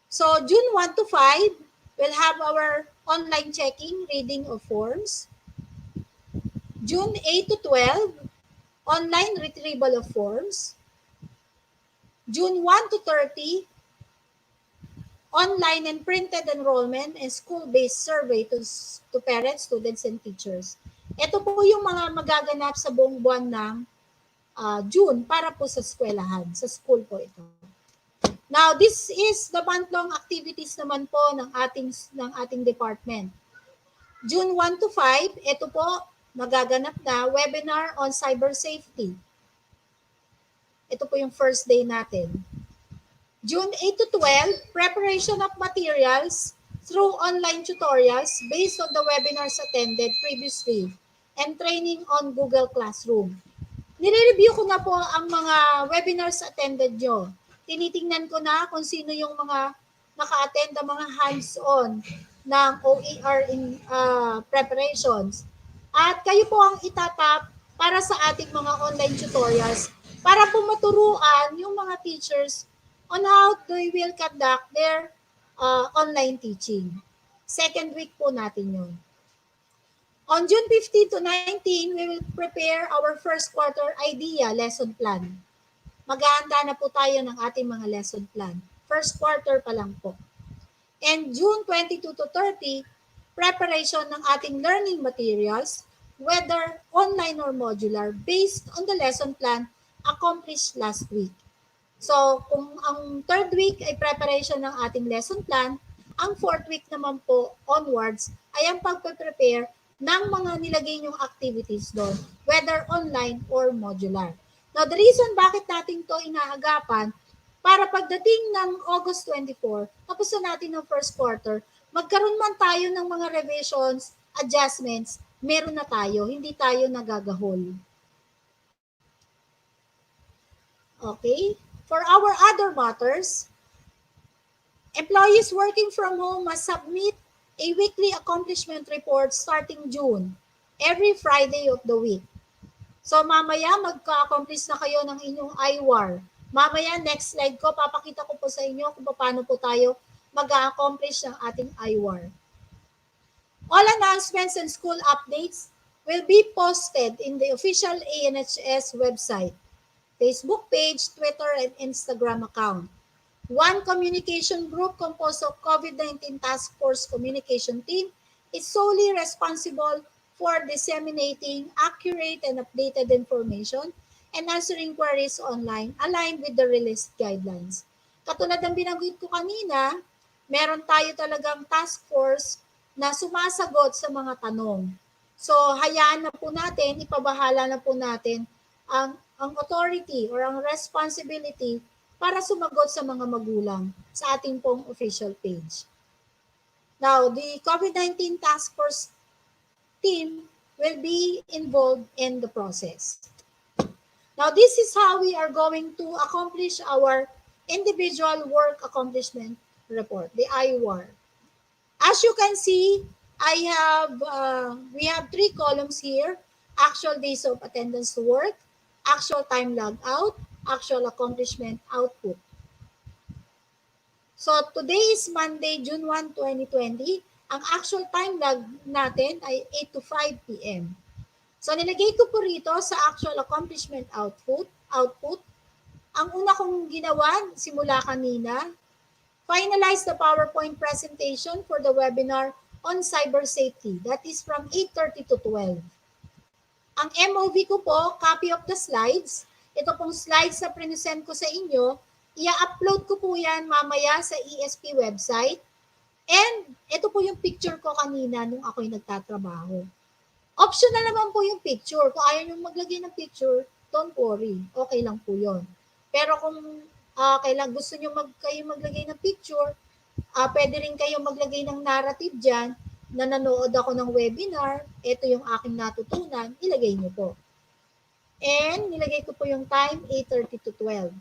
so June 1 to 5, we'll have our online checking, reading of forms. June 8 to 12, online retrieval of forms. June 1 to 30, online and printed enrollment and school-based survey to parents, students, and teachers. Ito po yung mga magaganap sa buong buwan ng June para po sa eskwelahan, sa school po ito. Now, this is the month-long activities naman po ng ating department. June 1 to 5, ito po, magaganap na webinar on cybersafety. Ito po yung first day natin. June 8 to 12, preparation of materials through online tutorials based on the webinars attended previously and training on Google Classroom. Nire-review ko na po ang mga webinars attended nyo. Tinitingnan ko na kung sino yung mga naka-attend ng mga hands-on ng OER in preparations. At kayo po ang itatap para sa ating mga online tutorials para po maturuan yung mga teachers on how they will conduct their online teaching. Second week po natin yun. On June 15 to 19, we will prepare our first quarter idea lesson plan. Maghahanda na po tayo ng ating mga lesson plan. First quarter pa lang po. And June 22 to 30, preparation ng ating learning materials, whether online or modular, based on the lesson plan accomplished last week. So, kung ang third week ay preparation ng ating lesson plan, Ang fourth week naman po onwards ay ang pagpe-prepare ng mga nilagay niyong activities doon, whether online or modular. Now, the reason bakit natin to inaagapan, para pagdating ng August 24, tapos na natin ng first quarter, magkaroon man tayo ng mga revisions, adjustments, meron na tayo, hindi tayo nagagahol. Okay? For our other matters, employees working from home must submit a weekly accomplishment report starting June, every Friday of the week. So mamaya magka-accomplish na kayo ng inyong IWAR. Mamaya next slide ko, papakita ko po sa inyo kung paano po tayo mag-accomplish ng ating IWAR. All announcements and school updates will be posted in the official ANHS website, Facebook page, Twitter, and Instagram account. One communication group composed of COVID-19 Task Force Communication Team is solely responsible for disseminating accurate and updated information and answering queries online aligned with the released guidelines. Katulad ng binanggit ko kanina, meron tayo talagang task force na sumasagot sa mga tanong. So, hayaan na po natin, ipabahala na po natin ang authority or ang responsibility para sumagot sa mga magulang sa ating pong official page. Now, the COVID-19 Task Force team will be involved in the process. Now, this is how we are going to accomplish our individual work accomplishment report, the IWAR. As you can see, we have 3 columns here: actual days of attendance to work, actual time log out, actual accomplishment output. So today is Monday, June 1, 2020. Ang actual time log natin ay 8 to 5 p.m. So nilagay ko po rito sa actual accomplishment output. Ang una kong ginawa simula kanina, finalize the PowerPoint presentation for the webinar on Cybersafety. That is from 8:30 to 12. Ang MOV ko po, copy of the slides. Ito pong slides na present ko sa inyo, i-upload ko po yan mamaya sa ESP website. And ito po yung picture ko kanina nung ako'y nagtatrabaho. Optional naman po yung picture. Kung ayaw nyo maglagay ng picture, don't worry. Okay lang po yon. Pero kung gusto nyo kayo maglagay ng picture, pwede rin kayo maglagay ng narrative dyan, na nanood ako ng webinar, ito yung aking natutunan, ilagay nyo po. And nilagay ko po yung time, 8:30 to 12.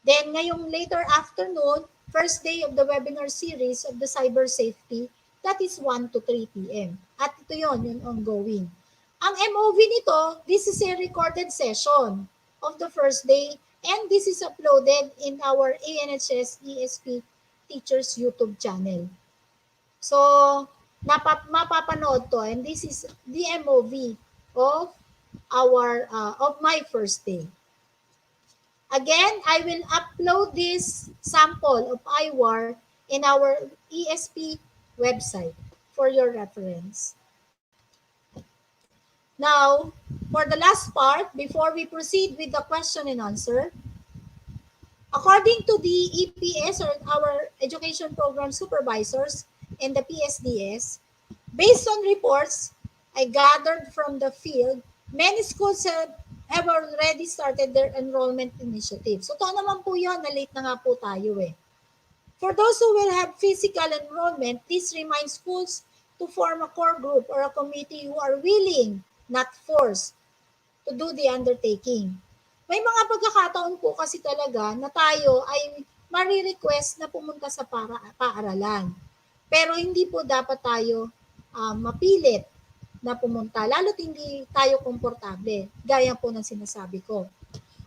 Then ngayong later afternoon, first day of the webinar series of the Cybersafety, that is 1 to 3 p.m. At ito yung ongoing. Ang MOV nito, this is a recorded session of the first day, and this is uploaded in our ANHS ESP Teachers YouTube channel. So, mapapanood to, and this is the MOV of my first day. Again, I will upload this sample of IWAR in our ESP website for your reference. Now, for the last part, before we proceed with the question and answer, according to the EPS, or our Education Program Supervisors, and the PSDS, based on reports I gathered from the field, many schools have already started their enrollment initiative. So, ito naman po yun, na late na nga po tayo eh. For those who will have physical enrollment, please remind schools to form a core group or a committee who are willing, not forced, to do the undertaking. May mga pagkakataon po kasi talaga na tayo ay mari-request na pumunta sa paaralan. Pero hindi po dapat tayo mapilit na pumunta, lalo't hindi tayo komportable, gaya po ng sinasabi ko.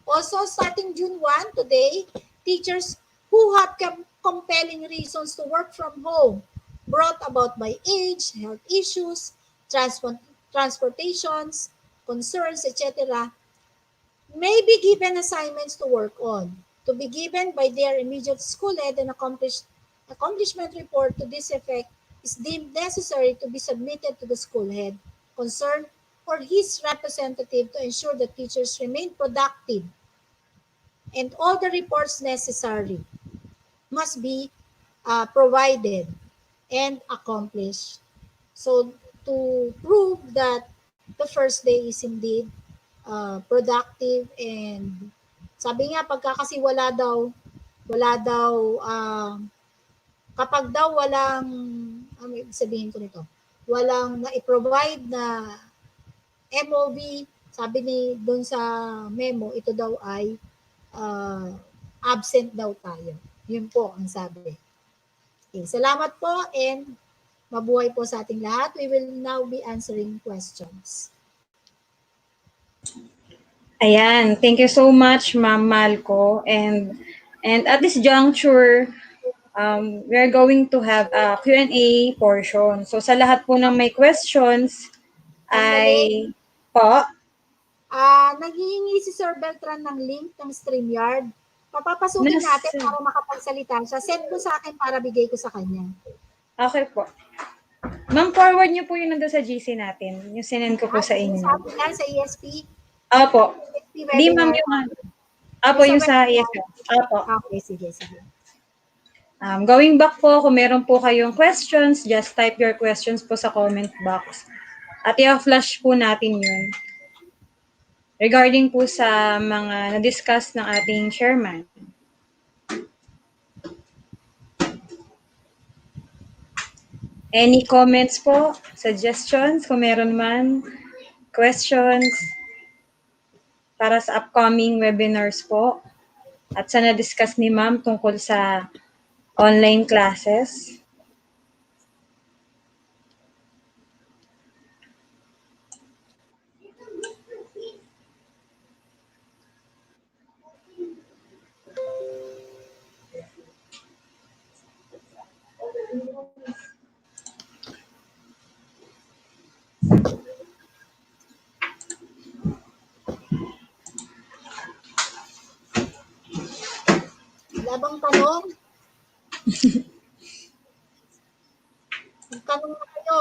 Also, starting June 1, today, teachers who have compelling reasons to work from home, brought about by age, health issues, transportations, concerns, etc., may be given assignments to work on, to be given by their immediate school head. An accomplishment report to this effect is deemed necessary to be submitted to the school head concerned or his representative to ensure that teachers remain productive, and all the reports necessary must be provided and accomplished. So to prove that the first day is indeed productive, and sabi nga pagka kasi wala daw kapag daw walang ano ibig sabihin ko nito, walang na-provide na MOV, sabi ni doon sa memo, ito daw ay ah, absent daw tayo. Yun po ang sabi. Okay, salamat po and mabuhay po sa ating lahat. We will now be answering questions. Ayan, thank you so much, Ma'am Malco. And at this juncture, we're going to have a Q&A portion. So sa lahat po ng may questions Sandali. ay po, Naghihingi si Sir Beltran ng link ng StreamYard. Papapasukin natin nasa, para makapagsalita siya. Send mo sa akin para bigay ko sa kanya. okay po. Ma'am, forward niyo po yung nandun sa GC natin. Yung sinend ko po sa Yung inyo. sa atin yan, sa ESP. Opo. ESP Di ma'am webinar. yung, opo, Yung yung sa sa webinar. ESL. Opo. Okay, sige, sige. Going back po, kung meron po kayong questions, just type your questions po sa comment box. At i-flash po natin yun. Regarding po sa mga na-discuss ng ating chairman. Any comments po? Suggestions? Kung meron man? Questions? Para sa upcoming webinars po? At sa na-discuss ni ma'am tungkol sa online classes? Labang tanong? Tanong na kayo.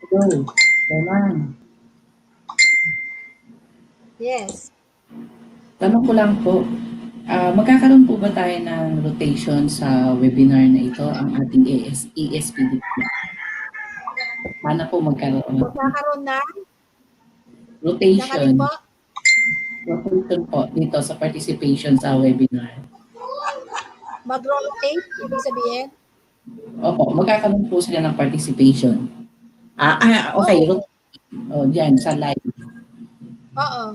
Hello, Roman. Yes. Tanong ko lang po, magkakaroon po ba tayo ng rotation sa webinar na ito, ang ating ESP dito? Sana po magkaroon. Magkakaroon ng alin Rotation. po? Rotation po dito sa participation sa webinar. Mag-rotate, ibig sabihin? Opo, magkakaroon po sila ng participation. Okay. Oo. Diyan, sa live. Oo.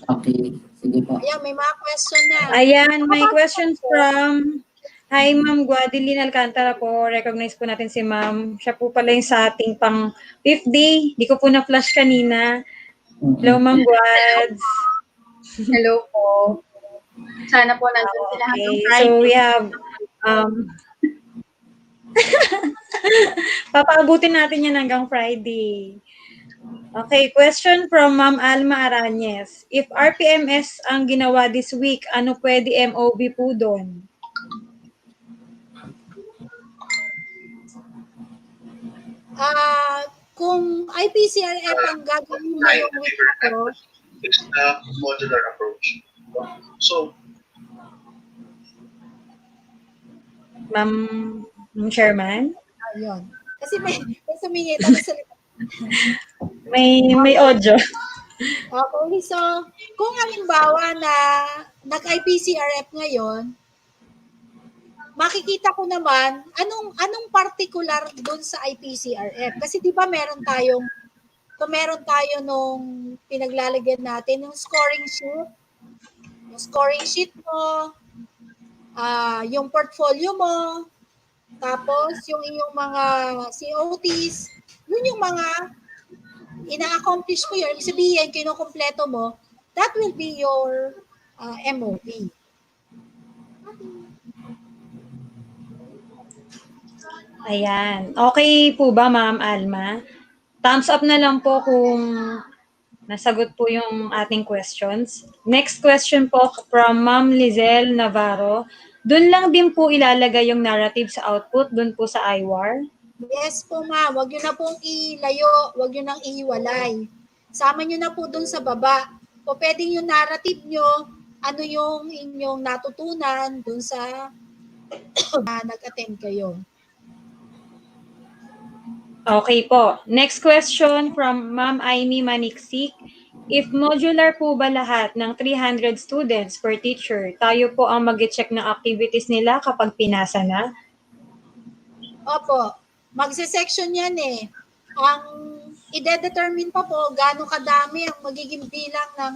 Okay, sige po. Ayan, may mga question na. Ayan, may questions from Hi, Ma'am Guadeline Alcantara po. Recognize po natin si Ma'am. Siya po pala yung sa ating pang 5th day. Di ko po na-flash kanina. Hello, Ma'am Guads. Hello po. Sana po nandun sila hanggang Okay, Friday. so we have papaabutin natin yan hanggang Friday. Okay, question from Ma'am Alma Arañez. If RPMS ang ginawa this week, ano pwede MOB po doon? Kung IPCRF ang gagawin na yung week ko, It's the modular approach. So, Ma'am Chairman? ayun. Kasi may sumingit ako sa May audio. Okay, so kung halimbawa na nag-IPCRF ngayon, makikita ko naman anong particular doon sa IPCRF. Kasi 'di ba meron tayo nung pinaglalagyan natin yung scoring sheet mo, yung portfolio mo, tapos yung iyong mga COTs, yun yung mga ina-accomplish mo yun, ibig sabihin, kinukumpleto mo, that will be your MOP. Ayan. Okay po ba, Ma'am Alma? Thumbs up na lang po kung nasagot po yung ating questions. Next question po from Ma'am Lizelle Navarro. Doon lang din po ilalagay yung narrative sa output, doon po sa IWAR? Yes po ma'am, wag nyo na pong ilayo, wag nyo nang ihiwalay. Sama nyo na po dun sa baba. O pwedeng yung narrative nyo, ano yung inyong natutunan dun sa na nag-attend kayo. Okay po. Next question from Ma'am Aimee Maniksik. If modular po ba lahat ng 300 students per teacher, tayo po ang mag-check ng activities nila kapag pinasa na? Opo, magse-section yan eh. Ang ide-determine pa po gaano kadami ang magiging bilang ng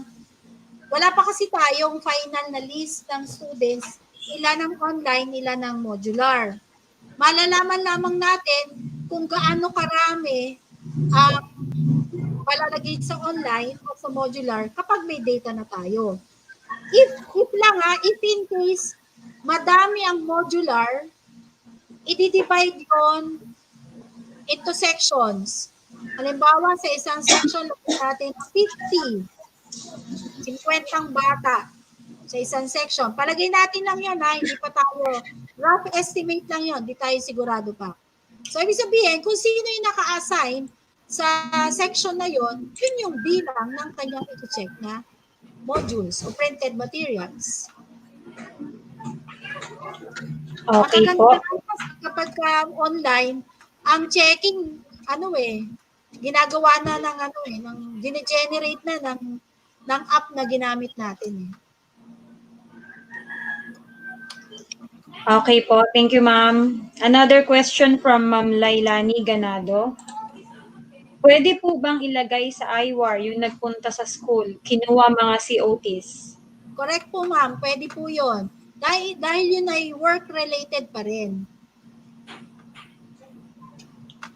wala pa kasi tayong final na list ng students, ilan ang online, ilan ang modular. Malalaman lamang natin kung gaano karami ang malalagay sa online o sa modular kapag may data na tayo. If lang if in case madami ang modular, i-divide yon into sections. Halimbawa, sa isang section, lagyan natin 50, 50 bata sa isang section. Palagay natin lang yun hindi pa tayo, rough estimate lang yun, di tayo sigurado pa. So, ibig sabihin, kung sino yung naka-assign sa section na yun, yun yung bilang ng kanyang i-check na modules o printed materials. Okay po. Kapag online, ang checking, ginagawa na ng gine-generate na ng app na ginamit natin eh. Okay po. Thank you, ma'am. Another question from Ma'am Lailani Ganado. Pwede po bang ilagay sa IWAR yung nagpunta sa school, kinuha mga COTs? Correct po ma'am, pwede po yun. Dahil yun ay work-related pa rin.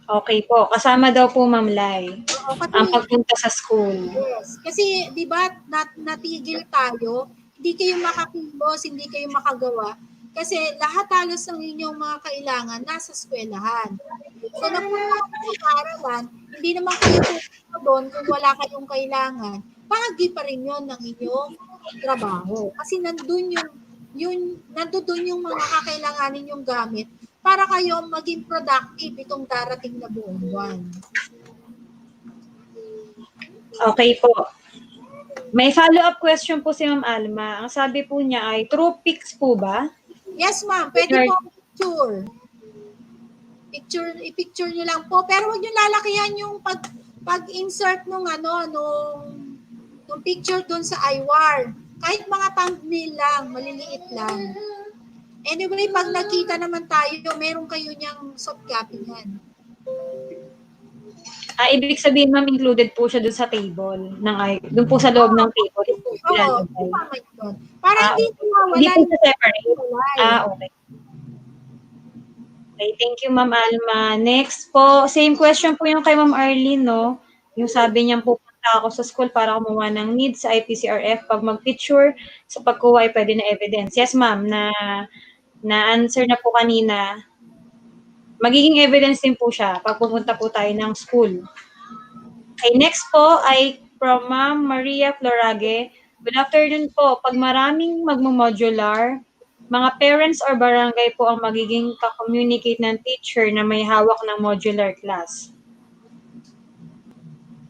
Okay po. Kasama daw po, Ma'am Lai, Oo, ang pagpunta sa school. yes. Kasi, di ba, natigil tayo, hindi kayo makakilos, hindi kayo makagawa. Kasi lahat halos ng inyong mga kailangan nasa eskwelahan. So, napunta kayo sa paaralan, hindi naman kayo pupunta doon kung wala kayong kailangan. Bahagi pa rin yun ng inyong trabaho. Kasi nandun yung mga kakailanganin yung gamit para kayo maging productive itong darating na buong buwan. Okay po. May follow-up question po si Ma'am Alma. Ang sabi po niya ay, true pics po ba? Yes, ma'am. Pwede po picture. I-picture nyo lang po. Pero huwag nyo lalakihan yung pag-insert nung picture dun sa iWar. Kahit mga thumbnail lang, maliliit lang. Anyway, pag nakita naman tayo, meron kayo niyang soft copy yan. Ibig sabihin, ma'am, included po siya dun sa table. Dun po sa loob ng table. Oo, tama yun. Para hindi nawawala. Hindi po siya separate. Okay. Okay, thank you, Ma'am Alma. Next po, same question po yung kay Ma'am Arlene, no? Yung sabi niya, pupunta ako sa school para kumuha ng needs sa IPCRF. Pag mag-picture, sa pagkuha ay pwede na evidence. Yes, ma'am, na-answer na po kanina. Magiging evidence din po siya pag pupunta po tayo ng school. Okay, next po ay from Ma'am Maria Florage. Good afternoon po. Pag maraming magmo-modular, mga parents or barangay po ang magiging ka-communicate ng teacher na may hawak ng modular class.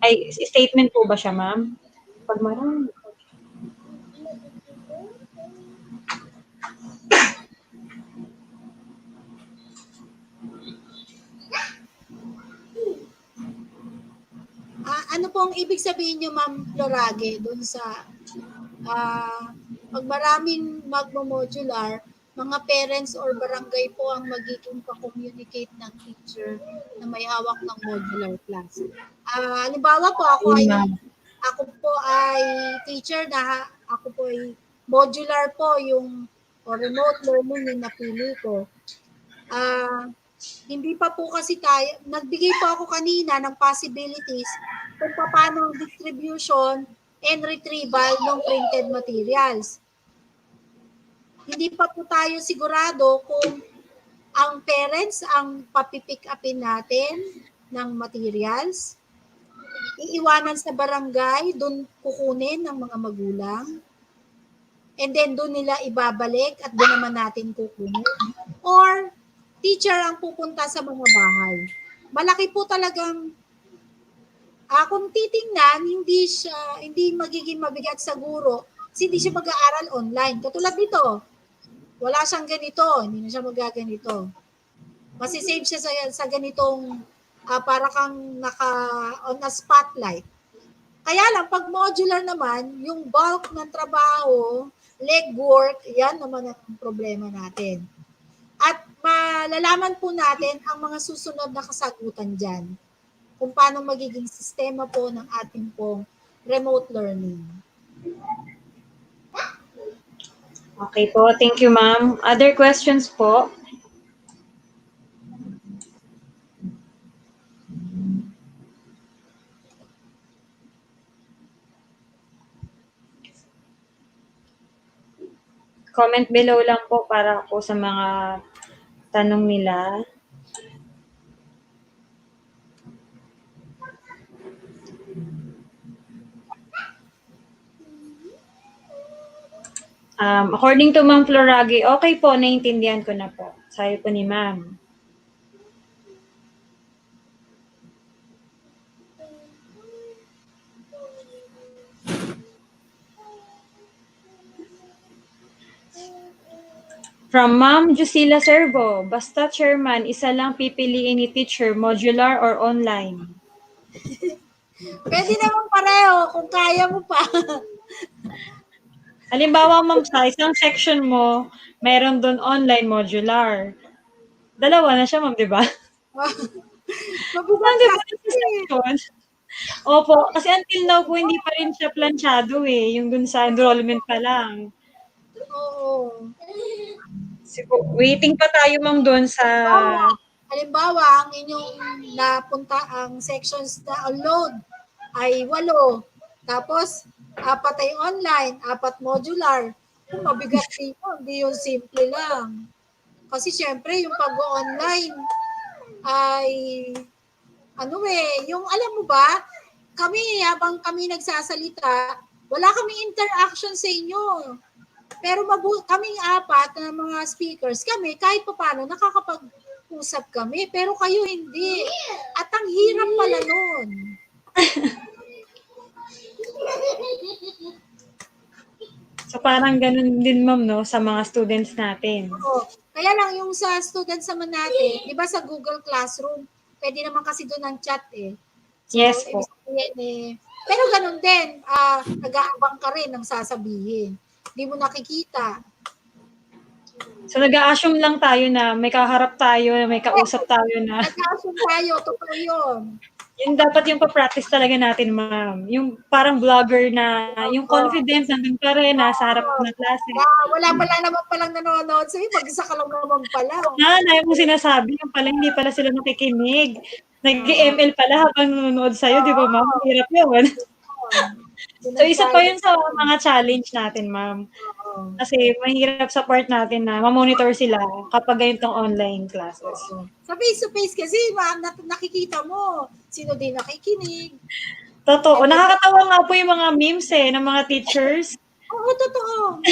Ay, statement po ba siya, ma'am? Pag marami. Ano pong ibig sabihin nyo, Ma'am Florage, dun sa pag maraming magmo-modular, mga parents or barangay po ang magiging pa-communicate ng teacher na may hawak ng modular class. Halimbawa po, ako po ay teacher na ako po ay modular po yung o remote learning yung napili ko. Hindi pa po kasi tayo, nagbigay po ako kanina ng possibilities kung paano ang distribution and retrieval ng printed materials. Hindi pa po tayo sigurado kung ang parents ang papipick upin natin ng materials, iiwanan sa barangay, doon kukunin ng mga magulang, and then doon nila ibabalik at doon naman natin kukunin. Or teacher ang pupunta sa mga bahay. Malaki po talagang kung titingnan, hindi magiging mabigat sa guro kasi hindi siya mag-aaral online. Katulad nito, wala siyang ganito, hindi na siya magaganito. Masisave siya sa ganitong para kang naka on a spotlight. Kaya lang, pag modular naman, yung bulk ng trabaho, legwork, yan naman ang problema natin. At malalaman po natin ang mga susunod na kasagutan dyan kung paano magiging sistema po ng ating pong remote learning. Okay po, thank you ma'am. Other questions po? Comment below lang po para po sa mga tanong nila. According to Ma'am Floragi, okay po, naiintindihan ko na po. Sabi po ni Ma'am. From Ma'am Jusila Servo, basta chairman, isa lang pipiliin ni teacher, modular or online? Pwede naman pareho kung kaya mo pa. Halimbawa, ma'am, sa isang section mo, mayroon doon online modular. Dalawa na siya, ma'am, di ba? Mabigat Ma'am, di ba, kasi. sa section? Opo, kasi until now po, hindi pa rin siya planchado eh, yung dun sa enrollment pa lang. Oo. Waiting pa tayo, ma'am, doon sa... Halimbawa, ang inyong napunta, ang sections na load ay 8. Tapos, 4 ay online, 4 modular. Mabigat din yun, hindi yung simple lang. Kasi syempre, yung pag-online ay, yung alam mo ba, habang kami nagsasalita, wala kaming interaction sa inyo. Pero kaming 4 na mga speakers, kami kahit pa paano nakakapag-usap kami, pero kayo hindi. At ang hirap pala nun. So parang ganun din, ma'am, no, sa mga students natin. Oo. Kaya lang yung sa students naman natin, di ba sa Google Classroom, pwede naman kasi doon ang chat eh. So, Yes po. ibig sabihin pero ganun din, nag-aabang ka rin ng sasabihin. Hindi mo nakikita. So nag-a-assume lang tayo na may kaharap tayo, may kausap tayo na. Nag-assume tayo, totoo yun. Yun dapat yung pa-practice talaga natin, ma'am. Yung parang vlogger na, yung confidence nandun pa rin, nasa harap ng klase. Wala pala naman palang nanonood sa'yo, mag-isa ka lang naman pala. Na mo sinasabi, yung pala hindi pala sila nakikinig. Nag-ML pala habang nanonood sa'yo, di ba, ma'am? Hirap yun. So, isa pa yun sa mga challenge natin, ma'am. Kasi mahirap sa part natin na ma-monitor sila kapag ganitong online classes. Sa face-to-face kasi, nakikita mo sino din nakikinig. Totoo. Nakakatawa nga po yung mga memes ng mga teachers. Oo, totoo.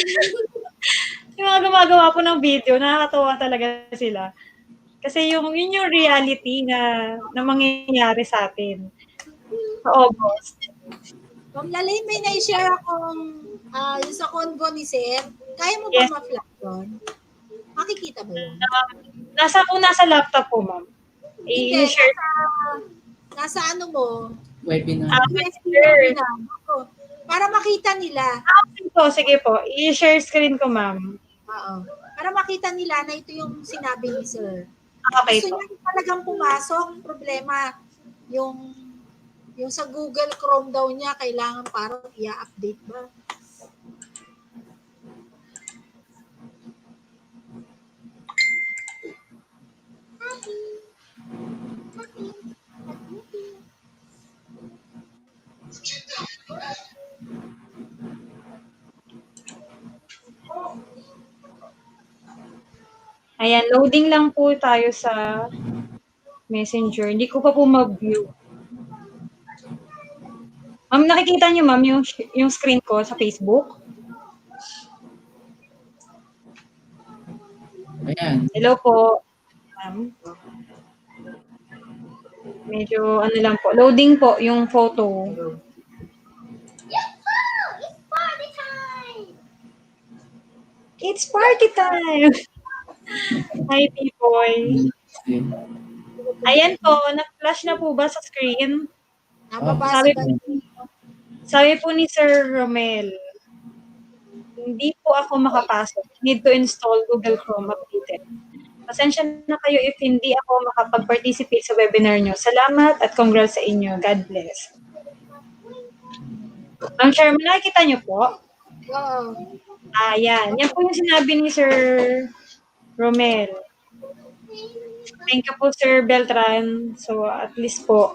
Yung mga gumagawa po ng video, nakakatawa talaga sila. Kasi yun yung reality na mangyayari sa atin. Sa August. Ma'am Lalay, may na-share akong yung sa convo ni Sir. Kaya mo ba ma-flash yun? Makikita ba yun? Nasa laptop po, ma'am. I-share. Nasa ano mo? Webinar. Webinar. Para makita nila. Sige po. I-share screen ko, ma'am. Oo. Para makita nila na ito yung sinabi ni Sir. Okay Gusto po. niya talagang pumasok. Problema, yung sa Google Chrome daw niya, kailangan parang i-update ba? Ayan, loading lang po tayo sa Messenger. Hindi ko pa po ma-view. Ma'am, nakikita niyo ma'am yung screen ko sa Facebook? Ayan. Hello po, ma'am. Medyo ano lang po, loading po yung photo. It's party time! Hi, P-Boy. Ayan po, na-flash na po ba sa screen? Nababasa Sabi, ba? sabi po ni Sir Romel, hindi po ako makapasok. Need to install Google Chrome updated. Pasensya na kayo if hindi ako makapag-participate sa webinar nyo. Salamat at congrats sa inyo. God bless. Ma'am Chairman, nakikita nyo po? Oo. Yan. Yan po yung sinabi ni Sir Romel. Thank you po, Sir Beltran. So, at least po,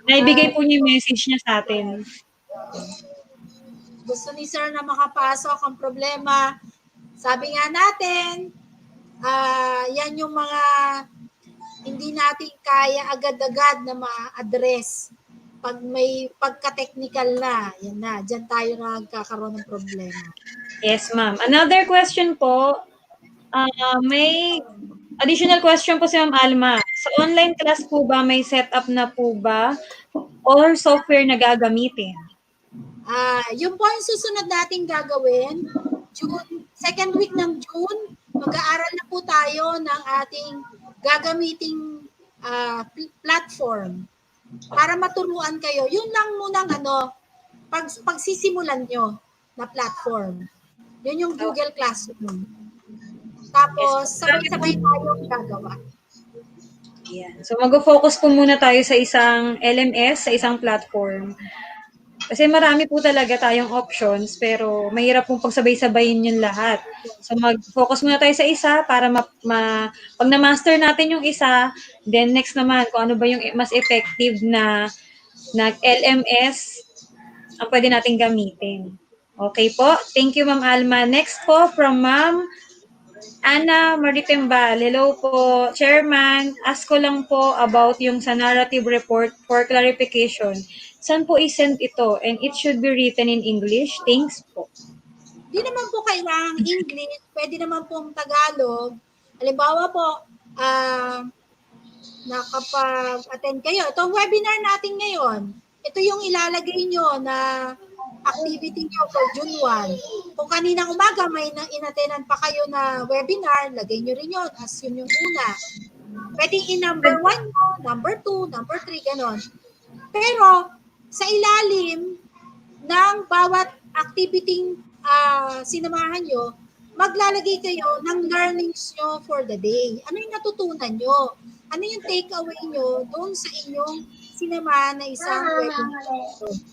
naibigay po niya yung message niya sa atin. Gusto ni Sir na makapasok. Ang problema, sabi nga natin, yan yung mga hindi natin kaya agad-agad na ma-address. Pag may pagka-technical na, yan na, dyan tayo nagkakaroon ng problema. Yes, ma'am. Another question po, may additional question po si Ma'am Alma. Sa online class po ba, may setup na po ba or software na gagamitin? Yung po yung susunod nating gagawin, second week ng June, mag-aaral na po tayo ng ating gagamiting platform para maturuan kayo. Yun lang munang pagsisimulan nyo na platform. Yun yung Google Classroom. Tapos, sabay-sabay tayong gagawa. Yan. So, mag-focus po muna tayo sa isang LMS, sa isang platform. Kasi marami po talaga tayong options, pero mahirap pong pagsabay-sabayin yung lahat. So, mag-focus muna tayo sa isa para pag na-master natin yung isa, then next naman, kung ano ba yung mas effective na LMS ang pwede natin gamitin. Okay po? Thank you, Ma'am Alma. Next po from Ma'am Ana Maritembal. Hello po, Chairman. Ask ko lang po about yung sa narrative report for clarification. Saan po i-send ito? And it should be written in English. Thanks po. Di naman po kailangang English, pwede naman pong Tagalog. Halimbawa po, nakapag-attend kayo. Itong webinar natin ngayon, ito yung ilalagay nyo na activity nyo for June 1. Kung kaninang umaga may inattenan pa kayo na webinar, lagay nyo rin yun as yun yung una. Pwedeng number 1 mo, number 2, number 3, ganon. Pero sa ilalim ng bawat activity sinamahan nyo, maglalagay kayo ng learnings nyo for the day. Ano yung natutunan nyo? Ano yung takeaway nyo doon sa inyong sinamahan na isang webinar?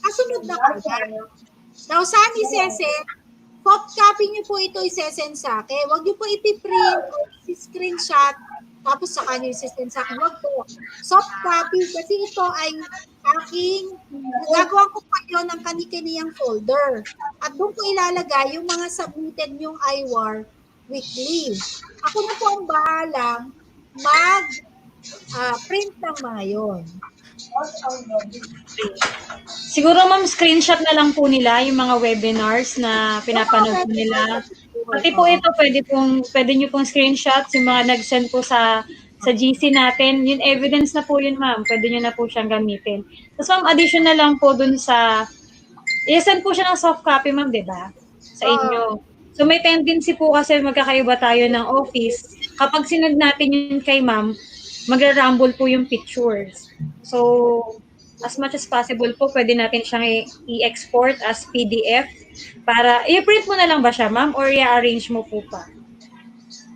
Kasunod na kagad. Now, saan isesend? Pop copy nyo po ito isesend sa akin. Huwag nyo po ipiprint o screenshot tapos saka nyo isesend sa akin. Huwag po. Soft copy kasi ito ay gagawa ko pa yun ng kani-kaniyang folder. At doon ko ilalagay yung mga submitted yung IWAR weekly. Ako na po ang bahalang print ng mga yun. Siguro ma'am, screenshot na lang po nila yung mga webinars na pinapanood nila. Pati po ito, pwede nyo pong screenshot yung mga nag-send po sa GC natin. Yung evidence na po yun ma'am, pwede nyo na po siyang gamitin. Tapos ma'am, additional lang po dun sa, i-send po siya ng soft copy ma'am, di ba? Sa inyo. So may tendency po kasi magkakaiba tayo ng office. Kapag sinend natin yun kay ma'am, magra-rumble po yung pictures. So, as much as possible po, pwede natin siyang i-export as PDF para, i-print mo na lang ba siya, ma'am? Or i-arrange mo po pa?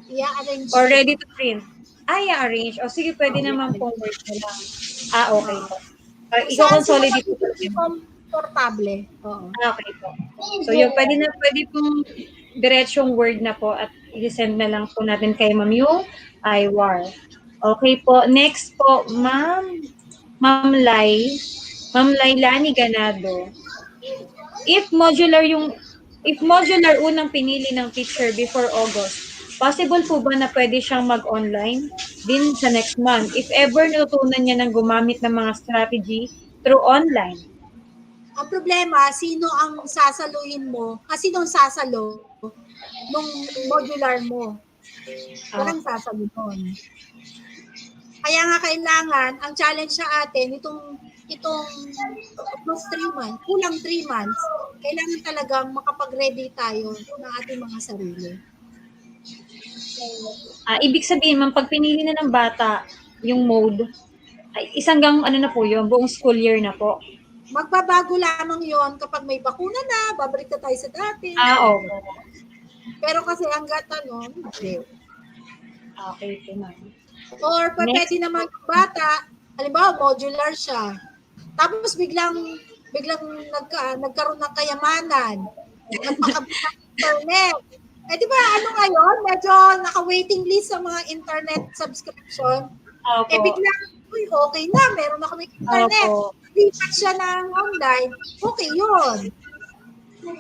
I-arrange. Or ready to print? I-arrange. O sige, pwede naman po Word na lang. Okay po. I-consolidate po. Komportable. Oo. Okay po. So, yung pwede pong diretsong Word na po at i-send na lang po natin kay ma'am yung IWAR. Okay po. Next po, Ma'am Lailani Ganado. If modular unang pinili ng teacher before August, possible po ba na pwede siyang mag-online din sa next month if ever natutunan niya ng gumamit ng mga strategy through online? Ang problema, sino ang sasaluhin mo, sino ang sasalo nung modular mo. Walang sasalo nun. Kaya nga kailangan, ang challenge sa atin, itong almost 3 months, kulang 3 months, kailangan talagang makapag-ready tayo ng ating mga sarili. Ibig sabihin, ma'am, pag pinili na ng bata yung mode, ay isang gang ano na po yun, buong school year na po. Magbabago lamang yon kapag may bakuna na, babalik na tayo sa dati. Opo. Pero kasi hanggat hindi. Okay po, ma'am. Or Next. pwede naman yung bata, halimbawa modular siya. Tapos biglang nagkaroon ng kayamanan. Nagpakabit ng internet. Di ba ngayon, medyo naka-waiting list sa mga internet subscription. Opo. Biglang, okay na, meron na kami internet. Opo. Lipat siya ng online, okay yun.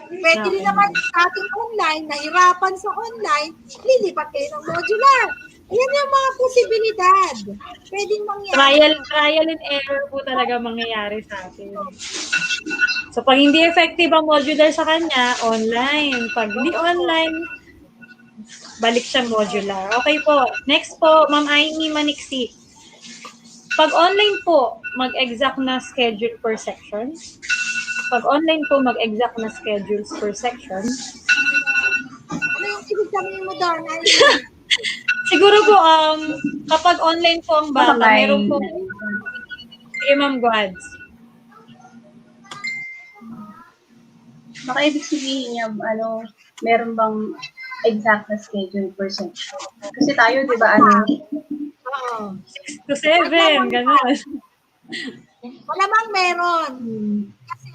Pwede rin naman sa ating online, nahirapan sa online, lilipat kayo ng modular. Yan yung mga posibilidad. Pwedeng mangyari. Trial and error po talaga mangyayari sa atin. So, pag hindi effective ang modular sa kanya, online. Pag hindi online, balik siya modular. Okay po. Next po, Ma'am Aimee Maniksi. Pag online po, mag-exact na schedule per section. Pag online po, mag-exact na schedules per section. Ano yung ibig sabihin mo doon? Siguro po, kapag online po ang bata, meron po, sige Ma'am Gwads. Baka ibig sabihin niya, meron bang exact na schedule per section? Kasi tayo, di ba, Oo. 6 to 7, gano'n. Malamang meron. Kasi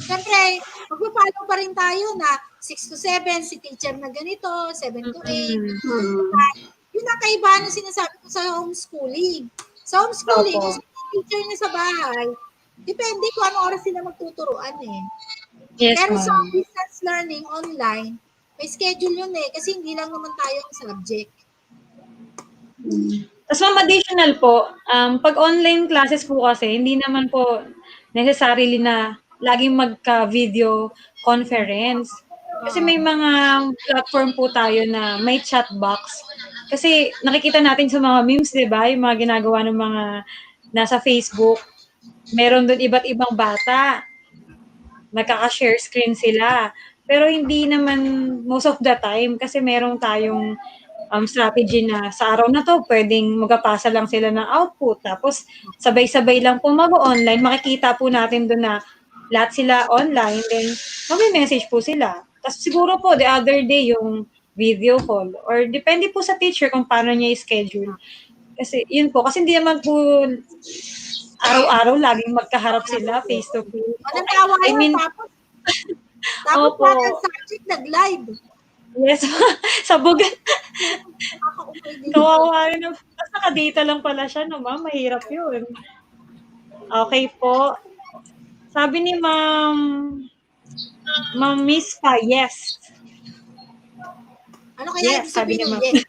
siyempre, magpa-follow pa rin tayo na 6 to 7, si teacher na ganito, 7 to 8. Yun ang kaibahan na sinasabi ko sa homeschooling. Sa homeschooling, kung si teacher niya sa bahay, depende kung anong oras sila magtuturuan Yes, Pero sa ma'am. distance learning online, may schedule yun kasi hindi lang naman tayo ang subject. Tapos ma'am, additional po, pag online classes po kasi, hindi naman po necessarily na laging magka-video conference. Kasi may mga platform po tayo na may chat box. Kasi nakikita natin sa mga memes, di ba? Yung mga ginagawa ng mga nasa Facebook. Meron doon iba't ibang bata. Nagkaka-share screen sila. Pero hindi naman most of the time kasi meron tayong strategy na sa araw na to, pwedeng magpapasa lang sila ng output. Tapos, sabay-sabay lang po mag-online. Makikita po natin doon na lahat sila online. Then, mag-message po sila. Tapos, siguro po, the other day, yung video call. Or, depende po sa teacher kung paano niya i-schedule. Kasi, yun po. Kasi hindi naman po araw-araw laging magkaharap sila face-to-face. Walang tawa I mean, tapos opo. parang subject nag-live. Yes, sabog. Nakaka-umay Kawawa yun. Tapos naka-data lang pala siya, no, ma'am? Mahirap yun. Okay po. Sabi ni Ma'am Miss Pa, yes. Ano kaya Yes, ibig sabi sabihin ni nun? Ma'am.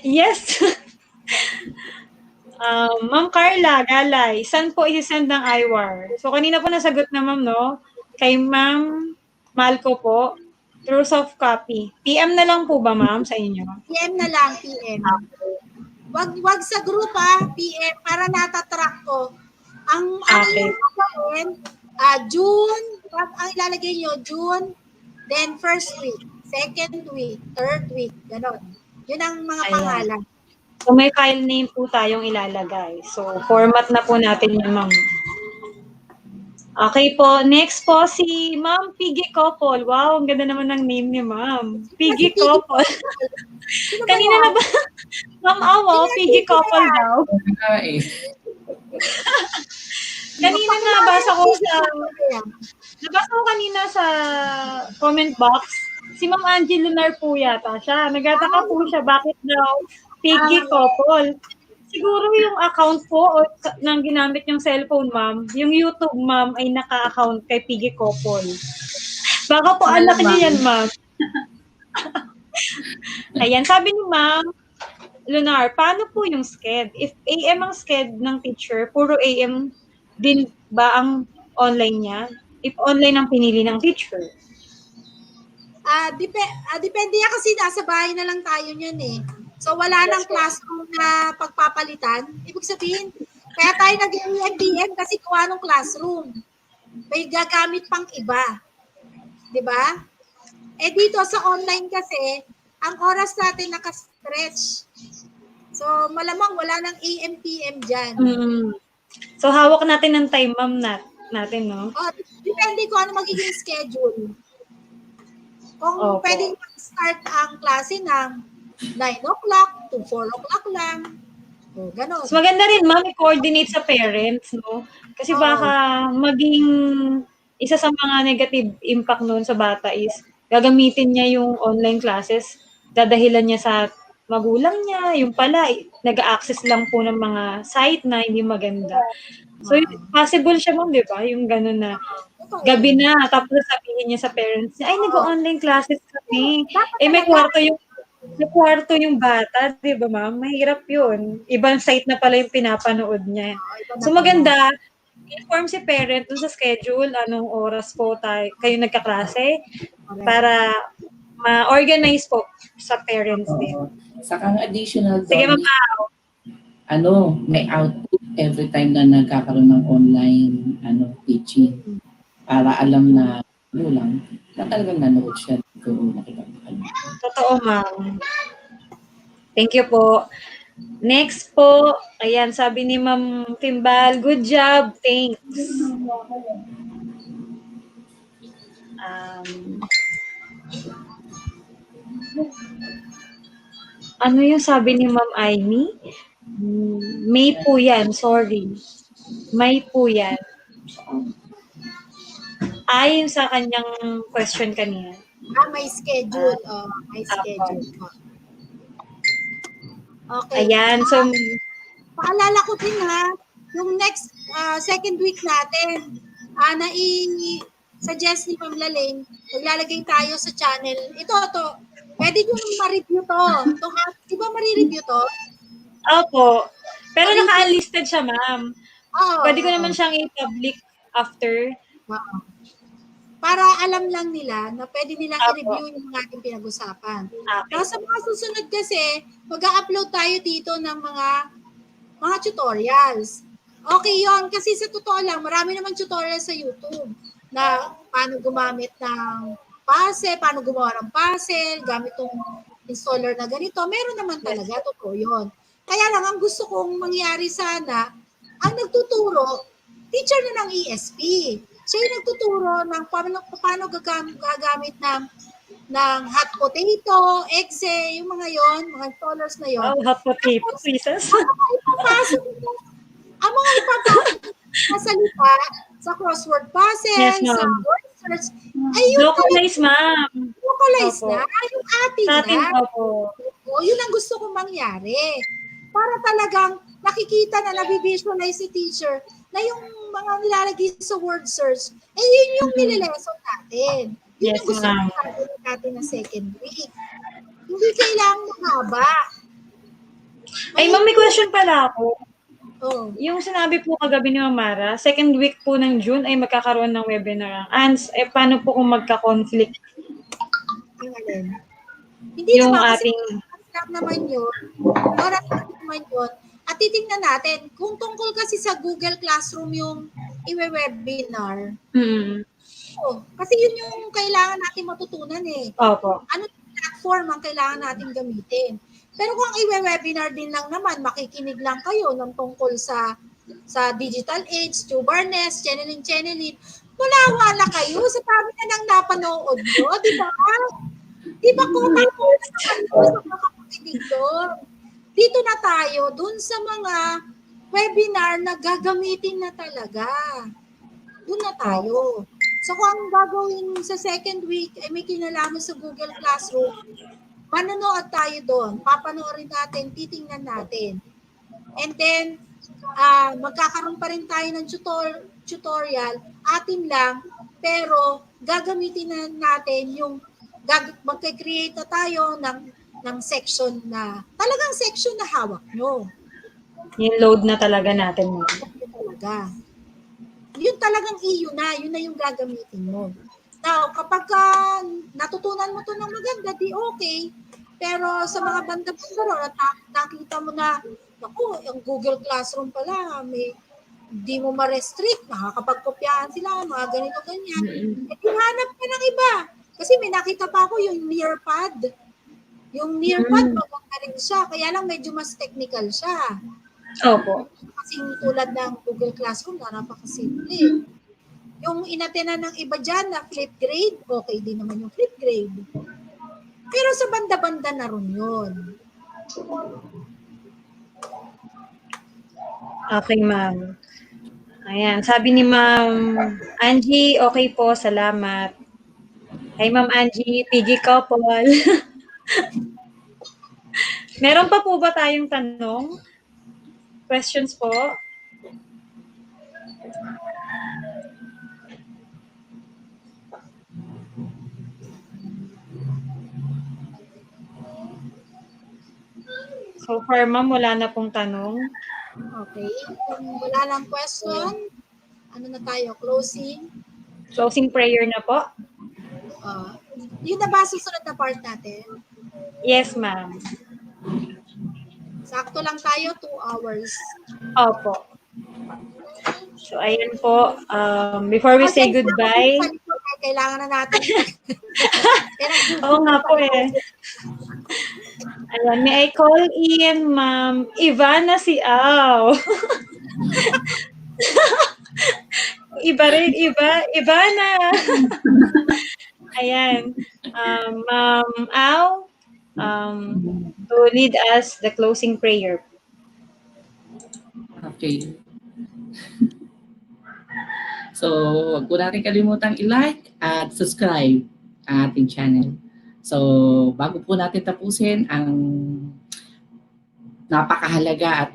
Yes. Ma'am Carla Galay, saan po i-send ng IWAR? So, kanina po nasagot na, ma'am, no? Kay Ma'am Malco po, through soft copy. PM na lang po ba, ma'am, sa inyo? PM na lang, PM. Wag sa group PM, para natatrack ko. Ang Okay. inyong gagawin, June, ang ilalagay nyo, June, then first week, second week, third week, gano'n. Yun ang mga Ayan. pangalan. So, may file name po tayong ilalagay. So, format na po natin yun, ma'am. Okay po. Next po, si Ma'am Piggy Couple. Wow, ang ganda naman ng name ni Ma'am. Piggy Couple. Sino ba Kanina yan? na ba? Ma'am Awo, Piggy Couple daw. Kanina nabasa ko kanina sa comment box, si Ma'am Angie Lunar po yata siya. Nagtataka po siya bakit daw Piggy Couple. Siguro yung account po o nang ginamit yung cellphone, ma'am, yung YouTube, ma'am, ay naka-account kay Piggy Couple. Baka po anak niya yan, ma'am. Ayan, sabi ni Ma'am Lunar, paano po yung sked? If AM ang sked ng teacher, puro AM din ba ang online niya? If online ang pinili ng teacher? Depende yan kasi nasa bahay na lang tayo niyan eh. So wala nang classroom na pagpapalitan. Ibig sabihin, kaya tayo nag-EMBM kasi gawa ng classroom. May gagamit pang iba. 'Di ba? Eh dito sa online kasi, ang oras natin naka-stretch. So malamang wala nang AM, PM dyan. So hawak natin ng time, ma'am, natin, no? Depende kung ano magiging schedule. Kung Opo. pwedeng start ang klase ng 9 o'clock to 4 o'clock lang. O, ganon. Mas maganda rin, ma'am, i-coordinate sa parents, no? Kasi baka maging isa sa mga negative impact noon sa bata is gagamitin niya yung online classes, dadahilan niya sa magulang niya, yung pala, nag-access lang po ng mga site na hindi maganda. So, possible siya, ma'am, di ba? Yung gano'n na gabi na, tapos sabihin niya sa parents niya, ay, nag-online classes kami. Eh, may kwarto yung bata, di ba, ma'am? Mahirap yun. Ibang site na pala yung pinapanood niya. So, maganda, inform si parent dun sa schedule, anong oras po kayo nagkaklase, para ma-organize po sa parents din. Saka ang additional Sige, doon, may output every time na nagkakaroon ng online teaching. Para alam na lang na talagang nanood siya kung nakikita. Totoo, ma'am. Thank you po. Next po, ayan, sabi ni Ma'am Timbal, good job, thanks. Ano yung sabi ni Ma'am Aimee? May po yan, sorry. May po yan. Yung sa kanyang question kanina. May schedule. May schedule. Okay. Ayan, so paalala ko din yung next second week natin, suggest ni Ma'am Laling, maglalagay tayo sa channel. Ito. Pwede nyo ma-review to. Di ba ma-review to? Opo. Pero naka-unlisted siya, ma'am. Pwede ko naman siyang i-public after. Para alam lang nila na pwede nilang i-review yung mga ating pinag-usapan. Okay. Sa mga susunod kasi, mag-upload tayo dito ng mga tutorials. Okay yon kasi sa totoo lang, marami naman tutorials sa YouTube na paano gumamit ng puzzle, paano gumawa ng puzzle, gamit tong installer na ganito. Meron naman talaga, totoo yun. Kaya lang, ang gusto kong mangyari sana, ang nagtuturo, teacher na ng ESP. Siya yung nagtuturo ng paano gagamit ng hot potato, exe, yung mga yon, mga installers na yon. Hot potato, Jesus. Ang mga ipapasok na salita sa crossword puzzle, sa word search, ay yung localize, ma'am. Localize na. Yung ating na. Yun ang gusto kong mangyari. Para talagang nakikita na nabivisualize si teacher na yung mga nilalagay sa word search, yun yung nililesson natin. Yun ang gusto kong natin na second week. Hindi kailangan mahaba. Ay, ma'am, may question pala ako. Yung sinabi po kagabi ni Mara, second week po ng June ay magkakaroon ng webinar. Paano po kung magka-conflict? Hindi yung naman ating... Kasi naman yun. Oras naman yun. At titingnan natin, kung tungkol kasi sa Google Classroom yung i-webinar, kasi yun yung kailangan natin matutunan eh. Opo. Ano platform ang kailangan natin gamitin? Pero kung i-webinar din lang naman, makikinig lang kayo ng tungkol sa digital age, tubarness, channeling, wala kayo sa dami na nang napanood nyo, di ba? Di ba kung tapos na kayo sa makapakinig doon? Dito na tayo, dun sa mga webinar na gagamitin na talaga. Doon na tayo. So kung ang gagawin sa second week ay may kinalaman sa Google Classroom, manonood tayo doon, papanoorin natin, titingnan natin. And then, magkakaroon pa rin tayo ng tutorial, atin lang, pero gagamitin na natin yung magkikreate na tayo ng section na, talagang section na hawak nyo. Yung load na talaga natin. Yun talaga. Yun talagang yun na yung gagamitin mo. Now, kapag natutunan mo to ng maganda, di okay. Pero sa mga banda-banda ron, at nakita mo na, naku, yung Google Classroom pala, di mo ma-restrict, nakakapagkopyahan sila, mga ganito, ganyan. Eh, hanap ka ng iba. Kasi may nakita pa ako yung Nearpad. Yung Nearpad, maganda rin siya. Kaya lang medyo mas technical siya. Opo. Kasing tulad ng Google Classroom na napakasimple. Yung inatenan ng iba dyan na flip grade, okay din naman yung flip grade. Pero sa banda-banda na rin yun. Okay, ma'am. Ayan, sabi ni Ma'am Angie, okay po, salamat. Hi, Ma'am Angie, PG couple. Meron pa po ba tayong tanong? Questions po? So far, ma'am, wala na pong tanong. Okay. Kung wala lang question, ano na tayo? Closing. Closing prayer na po? Yun na ba susunod na part natin? Yes, ma'am. Sakto lang tayo, 2 hours. Opo. So, ayan po. Before we say goodbye. Kailangan na natin. Oo nga po eh. Ayan, may I call in Ma'am Ivana Siaw. Iba rin, Ivana. Ayan. Ma'am Au, to lead us the closing prayer. Okay. So, huwag po natin kalimutang i-like at subscribe ang ating channel. So, bago po natin tapusin ang napakahalaga at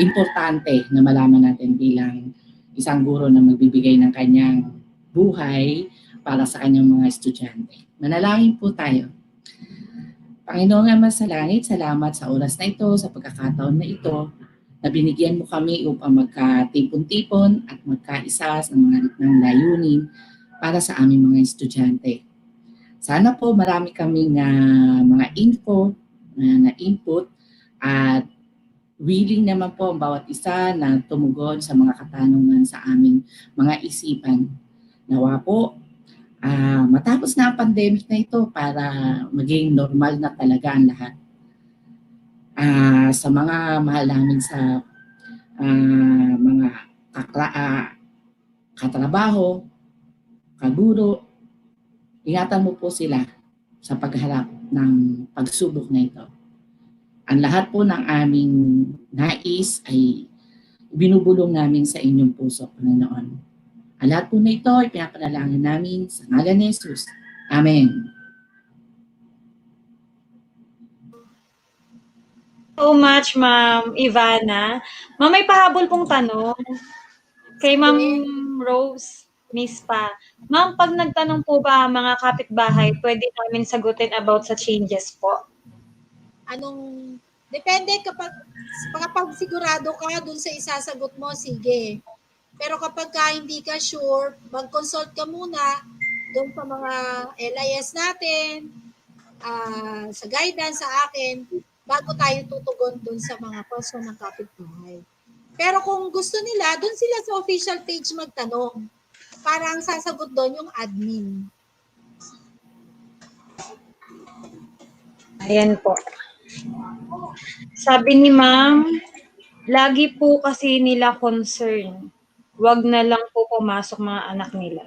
importante na malaman natin bilang isang guro na magbibigay ng kanyang buhay para sa kanyang mga estudyante. Manalangin po tayo. Panginoong Ama sa Langit, salamat sa oras na ito, sa pagkakataon na ito, na binigyan mo kami upang magkatipon-tipon at magkaisa ng layunin para sa aming mga estudyante. Sana po marami kaming mga info, na input at willing naman po ang bawat isa na tumugon sa mga katanungan sa aming mga isipan. Nawa po, matapos na ang pandemic na ito para maging normal na talaga ang lahat. Sa mga mahal namin sa mga katrabaho, kaguro, ingatan mo po sila sa pagharap ng pagsubok na ito. Ang lahat po ng aming nais ay binubulong namin sa inyong puso, Panginoon. Ang lahat po na ito ay pinapanalangin namin sa ngalan ni Jesus. Amen. So much, Ma'am Ivana. Ma'am, may pahabol pong tanong kay Ma'am Rose Mispa. Ma'am, pag nagtanong po ba ang mga kapitbahay, pwede namin sagutin about sa changes po? Depende kapag sigurado ka dun sa isasagot mo, sige. Pero kapag hindi ka sure, mag-consult ka muna doon sa mga LIS natin, sa guidance sa akin, bago tayo tutugon doon sa mga question ng kapitbahay. Pero kung gusto nila, doon sila sa official page magtanong. Para ang sasagot doon yung admin. Ayan po. Sabi ni Ma'am, lagi po kasi nila concern. Wag na lang po pumasok mga anak nila.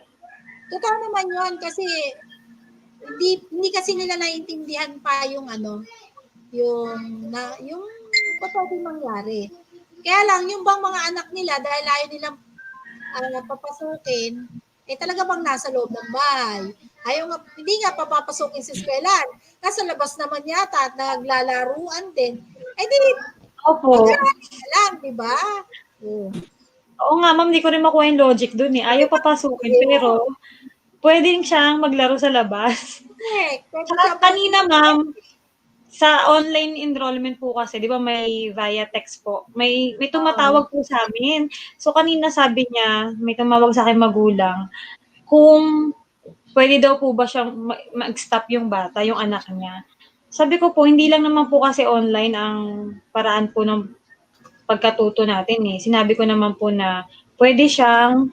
Totoo naman yun kasi hindi kasi nila naiintindihan pa yung yung pwedeng mangyari. Kaya lang, yung bang mga anak nila, dahil ayaw nilang papasukin, talaga bang nasa loob ng bahay? Hindi nga papapasukin sa eskwelahan. Nasa labas naman yata at naglalaruan din. Di, Opo. mag-aaral lang, di ba? Oo nga, ma'am, di ko rin makuha yung logic dun eh. Ayaw papasukin, pero pwedeng siyang maglaro sa labas. Correct. Pwede Tsaka siya kanina ma'am, sa online enrollment po kasi 'di ba may via text po, may Oo. tumatawag po sa'min. So kanina sabi niya, may tumawag sa'king magulang, kung puwede daw po ba siyang mag-stop yung bata, yung anak niya. Sabi ko po, hindi lang naman po kasi online ang paraan po ng pagkatuto natin, eh. Sinabi ko naman po na puwede siyang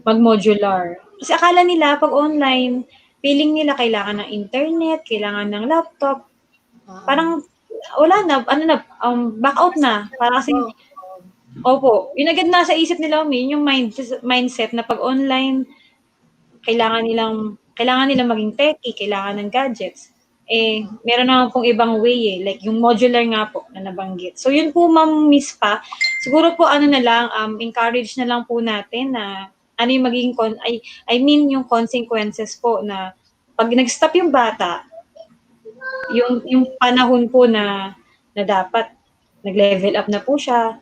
mag-modular. Kasi akala nila 'pag online, feeling nila kailangan ng internet, kailangan ng laptop. Oo. Parang wala na, ano na, back out na. Para kasing Oo. opo, yun agad nasa isip nila, yun yung mindset na 'pag online, kailangan nilang maging techie, kailangan ng gadgets. Eh, meron naman pong ibang way, eh, like yung modular nga po na nabanggit. So yun po Ma'am Miss Pa, siguro po ano na lang, encourage na lang po natin na ano yung magiging I mean yung consequences po na 'pag nag-stop yung bata, yung panahon po na dapat nag-level up na po siya.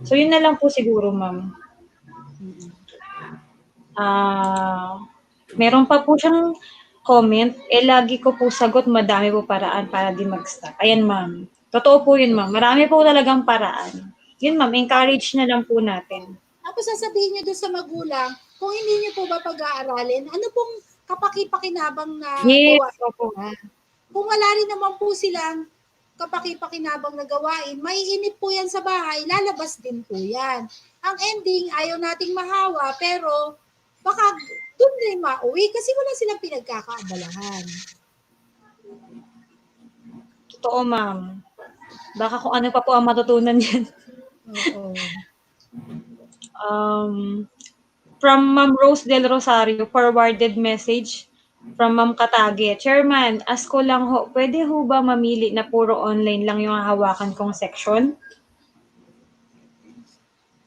So yun na lang po siguro Ma'am. Ah, meron pa po siyang comment, eh lagi ko po sagot madami po paraan para di mag-stop. Ayan ma'am. Totoo po yun ma'am. Marami po talagang paraan. Yun ma'am, encourage na lang po natin. Tapos sasabihin niyo doon sa magulang, kung hindi niyo po ba pag-aaralin, ano pong kapaki-pakinabang na Yes, gawain opo. nila? Kung wala rin naman po silang kapaki-pakinabang na gawain, maiinip po yan sa bahay, lalabas din po yan. Ang ending, ayaw nating mahawa, pero baka doon rin mauwi kasi wala silang pinagkakaabalahan. Totoo ma'am. Baka kung ano pa po ang matutunan yan. Oo. Um, from Ma'am Rose Del Rosario, forwarded message from Ma'am Katage. Chairman, ask ko lang ho, pwede ho ba mamili na puro online lang yung hahawakan kong section?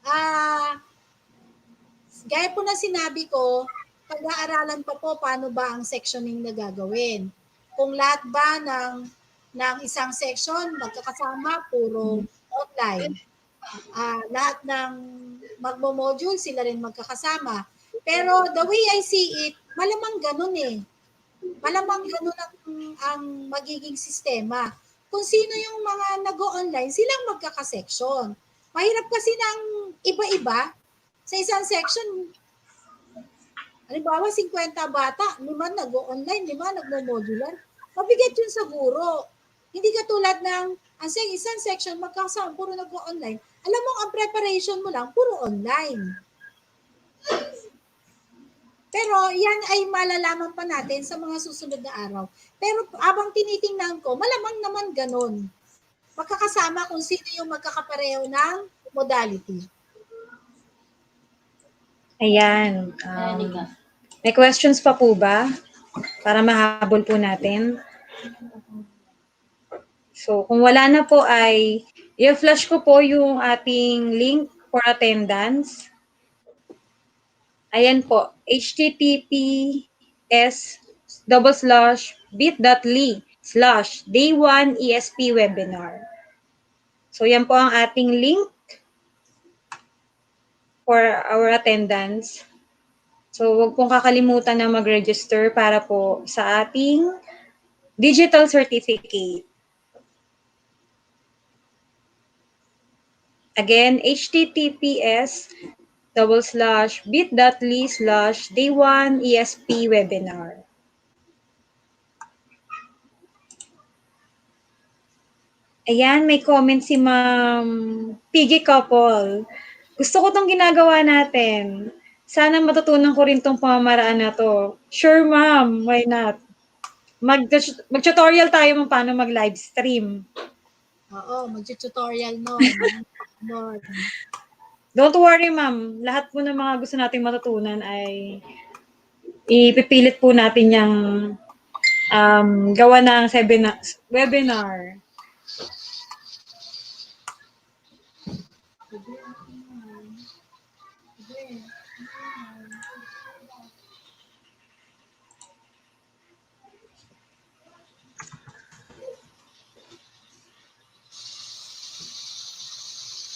Ah, gaya po na sinabi ko, pag-aaralan pa po paano ba ang sectioning na gagawin. Kung lahat ba ng isang section magkakasama, puro online. Lahat ng magmo-module, sila rin magkakasama. Pero the way I see it, malamang ganun eh. Malamang ganun ang magiging sistema. Kung sino yung mga nag-online, silang magkakasection. Mahirap kasi ng iba-iba. Sa isang section, halimbawa 50 bata, 5 nag-online, 5 nagmo-modular. Mabigat yun sa guro. Hindi katulad ng ang isang section magkakasama, puro nag-online. Alam mo, ang preparation mo lang, puro online. Pero yan ay malalaman pa natin sa mga susunod na araw. Pero abang tinitingnan ko, malamang naman ganun. Magkakasama kung sino yung magkakapareho ng modality. Ayan. May questions pa po ba? Para mahabol po natin. So, kung wala na po ay i-flash ko po yung ating link for attendance. Ayan po, https://bit.ly/day1 ESP webinar. So, yan po ang ating link for our attendance. So, huwag pong kakalimutan na mag-register para po sa ating digital certificate. Again, https://bit.ly/day1 ESP webinar. Ayan, may comment si Ma'am Piggy Couple. Gusto ko tong ginagawa natin. Sana matutunan ko rin tong pamamaraan na to. Sure, ma'am. Why not? Mag-tutorial tayo kung paano mag-live stream. Oo, mag-tutorial nun. Nun. Don't worry, ma'am. Lahat po ng mga gusto nating matutunan ay ipipilit po natin yung gawa ng webinar.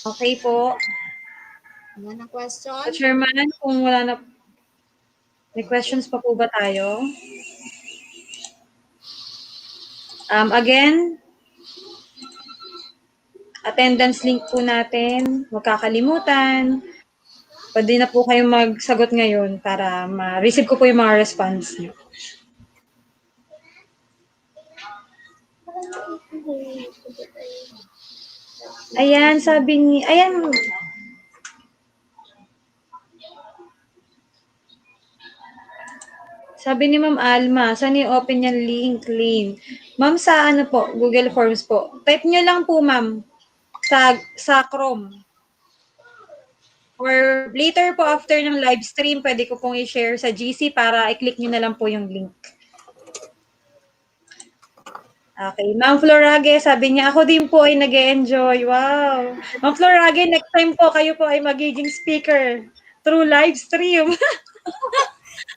Okay po. Wala ng question? So, Chairman, kung wala na May questions pa po ba tayo? Again, attendance link po natin. Huwag kakalimutan. Pwede na po kayong magsagot ngayon para ma-receive ko po yung mga response niyo. Ayan, sabi ni, ayan, sabi ni Ma'am Alma, saan i-open yung link? Ma'am, sa ano po, Google Forms po. Type nyo lang po, ma'am, sa Chrome. Or later po after ng live stream, pwede ko pong i-share sa GC para i-click nyo na lang po yung link. Okay. Ma'am Florage, sabi niya, ako din po ay nag-enjoy. Wow. Ma'am Florage, next time po kayo po ay magiging speaker through live stream.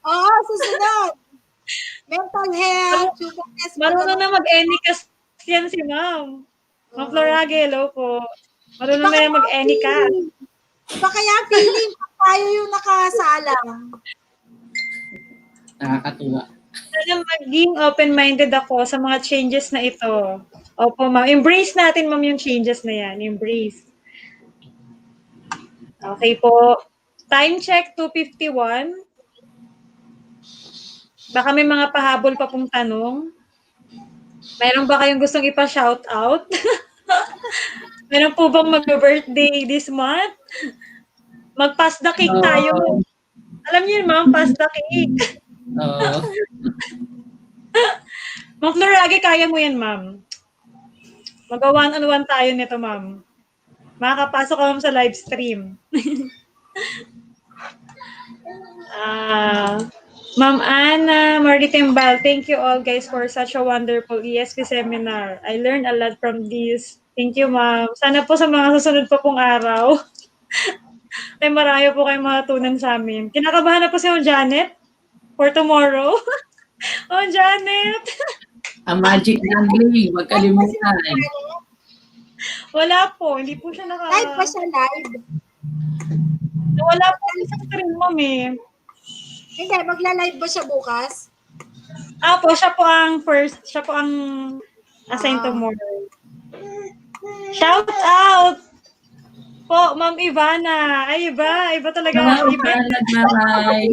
Oo, susunod. Mental health, humanist, Marunong na mag-anycast yan si ma'am. Ma'am Florage, hello po. Marunong na yan mag-anycast. Iba kaya feeling pag tayo yung nakasalang. Nakakatuwa. Sana maging open-minded ako sa mga changes na ito. Opo, ma'am. Embrace natin, ma'am, yung changes na yan. Embrace. Okay po. Time check, 2:51. Baka may mga pahabol pa pong tanong. Mayroon ba kayong gustong ipa-shout out? Meron po bang mag-birthday this month? Mag-pass the cake tayo. Alam niyo yun, ma'am, pass the cake. Oo. Ma'am Florage, kaya mo yan, ma'am. Mag-one-on-one tayo nito, ma'am. Makakapasok ka, ma'am, sa live stream. Ma'am Ana Maritimbal, thank you all guys for such a wonderful ESP seminar. I learned a lot from this. Thank you, ma'am. Sana po sa mga susunod pa pong araw, ay marami po kayong matutunan sa amin. Kinakabahan na po si Ma'am Janet for tomorrow. Oh, Janet! Ang magic gambling, huwag kalimutan. Wala po, hindi po siya Live pa siya, live. Wala po sa stream, ma'am eh. Hindi, magla-live ba siya bukas? Po, siya po ang first, siya po ang assigned tomorrow. Shout out po, Ma'am Ivana. Ay, iba talaga. Wow, Iba. nagmaray.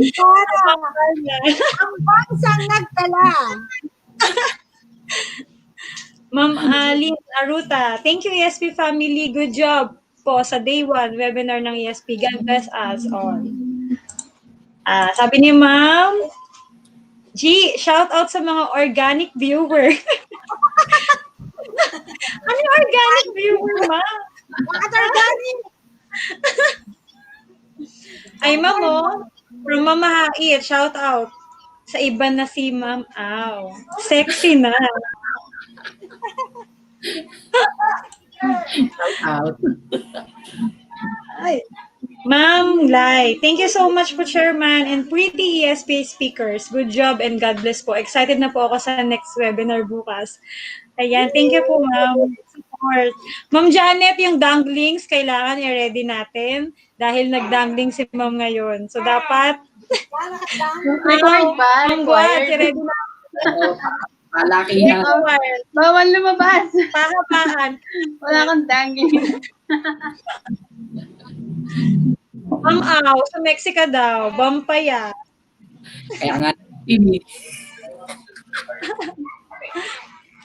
Ang bansang nagtala. Ma'am Aline Aruta. Thank you, ESP family. Good job po sa Day 1 webinar ng ESP. God bless us all. Sabi ni Ma'am G, shout out sa mga organic viewer. Ano yung organic viewer, ma'am? Bakit organic? Ay, ma'am, from Mama Hait, shout out sa iba na si Ma'am Aw. Sexy na. Shout out. Ay. Ma'am Lai, thank you so much po, Chairman and pretty ESP speakers. Good job and God bless po. Excited na po ako sa next webinar bukas. Ayan, thank you po, ma'am. Support. Ma'am Janet, yung danglings, kailangan i-ready natin dahil nag-dangling si ma'am ngayon. So, dapat Required ba? Ma'am Guad, Required. i-ready natin. Palakihan. Bawal lumabas. Pahabaan. Wala kang dangling. Ma'am Aw, sa Mexico daw, Bampaya. Kaya nga, ini.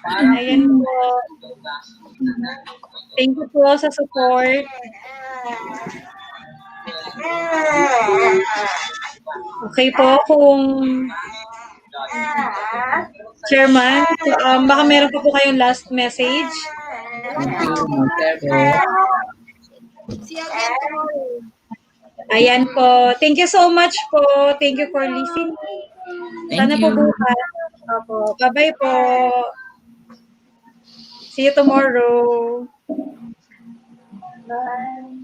Ayan po. Thank you po sa support. Okay po, kung Chairman, baka meron pa po kayong last message. Thank you, Ma'am Terbe. See you again tomorrow. Ayan po. Thank you so much po. Thank you for listening. Sana Thank po you. bukas. Opo. Bye-bye po. See you tomorrow. Bye.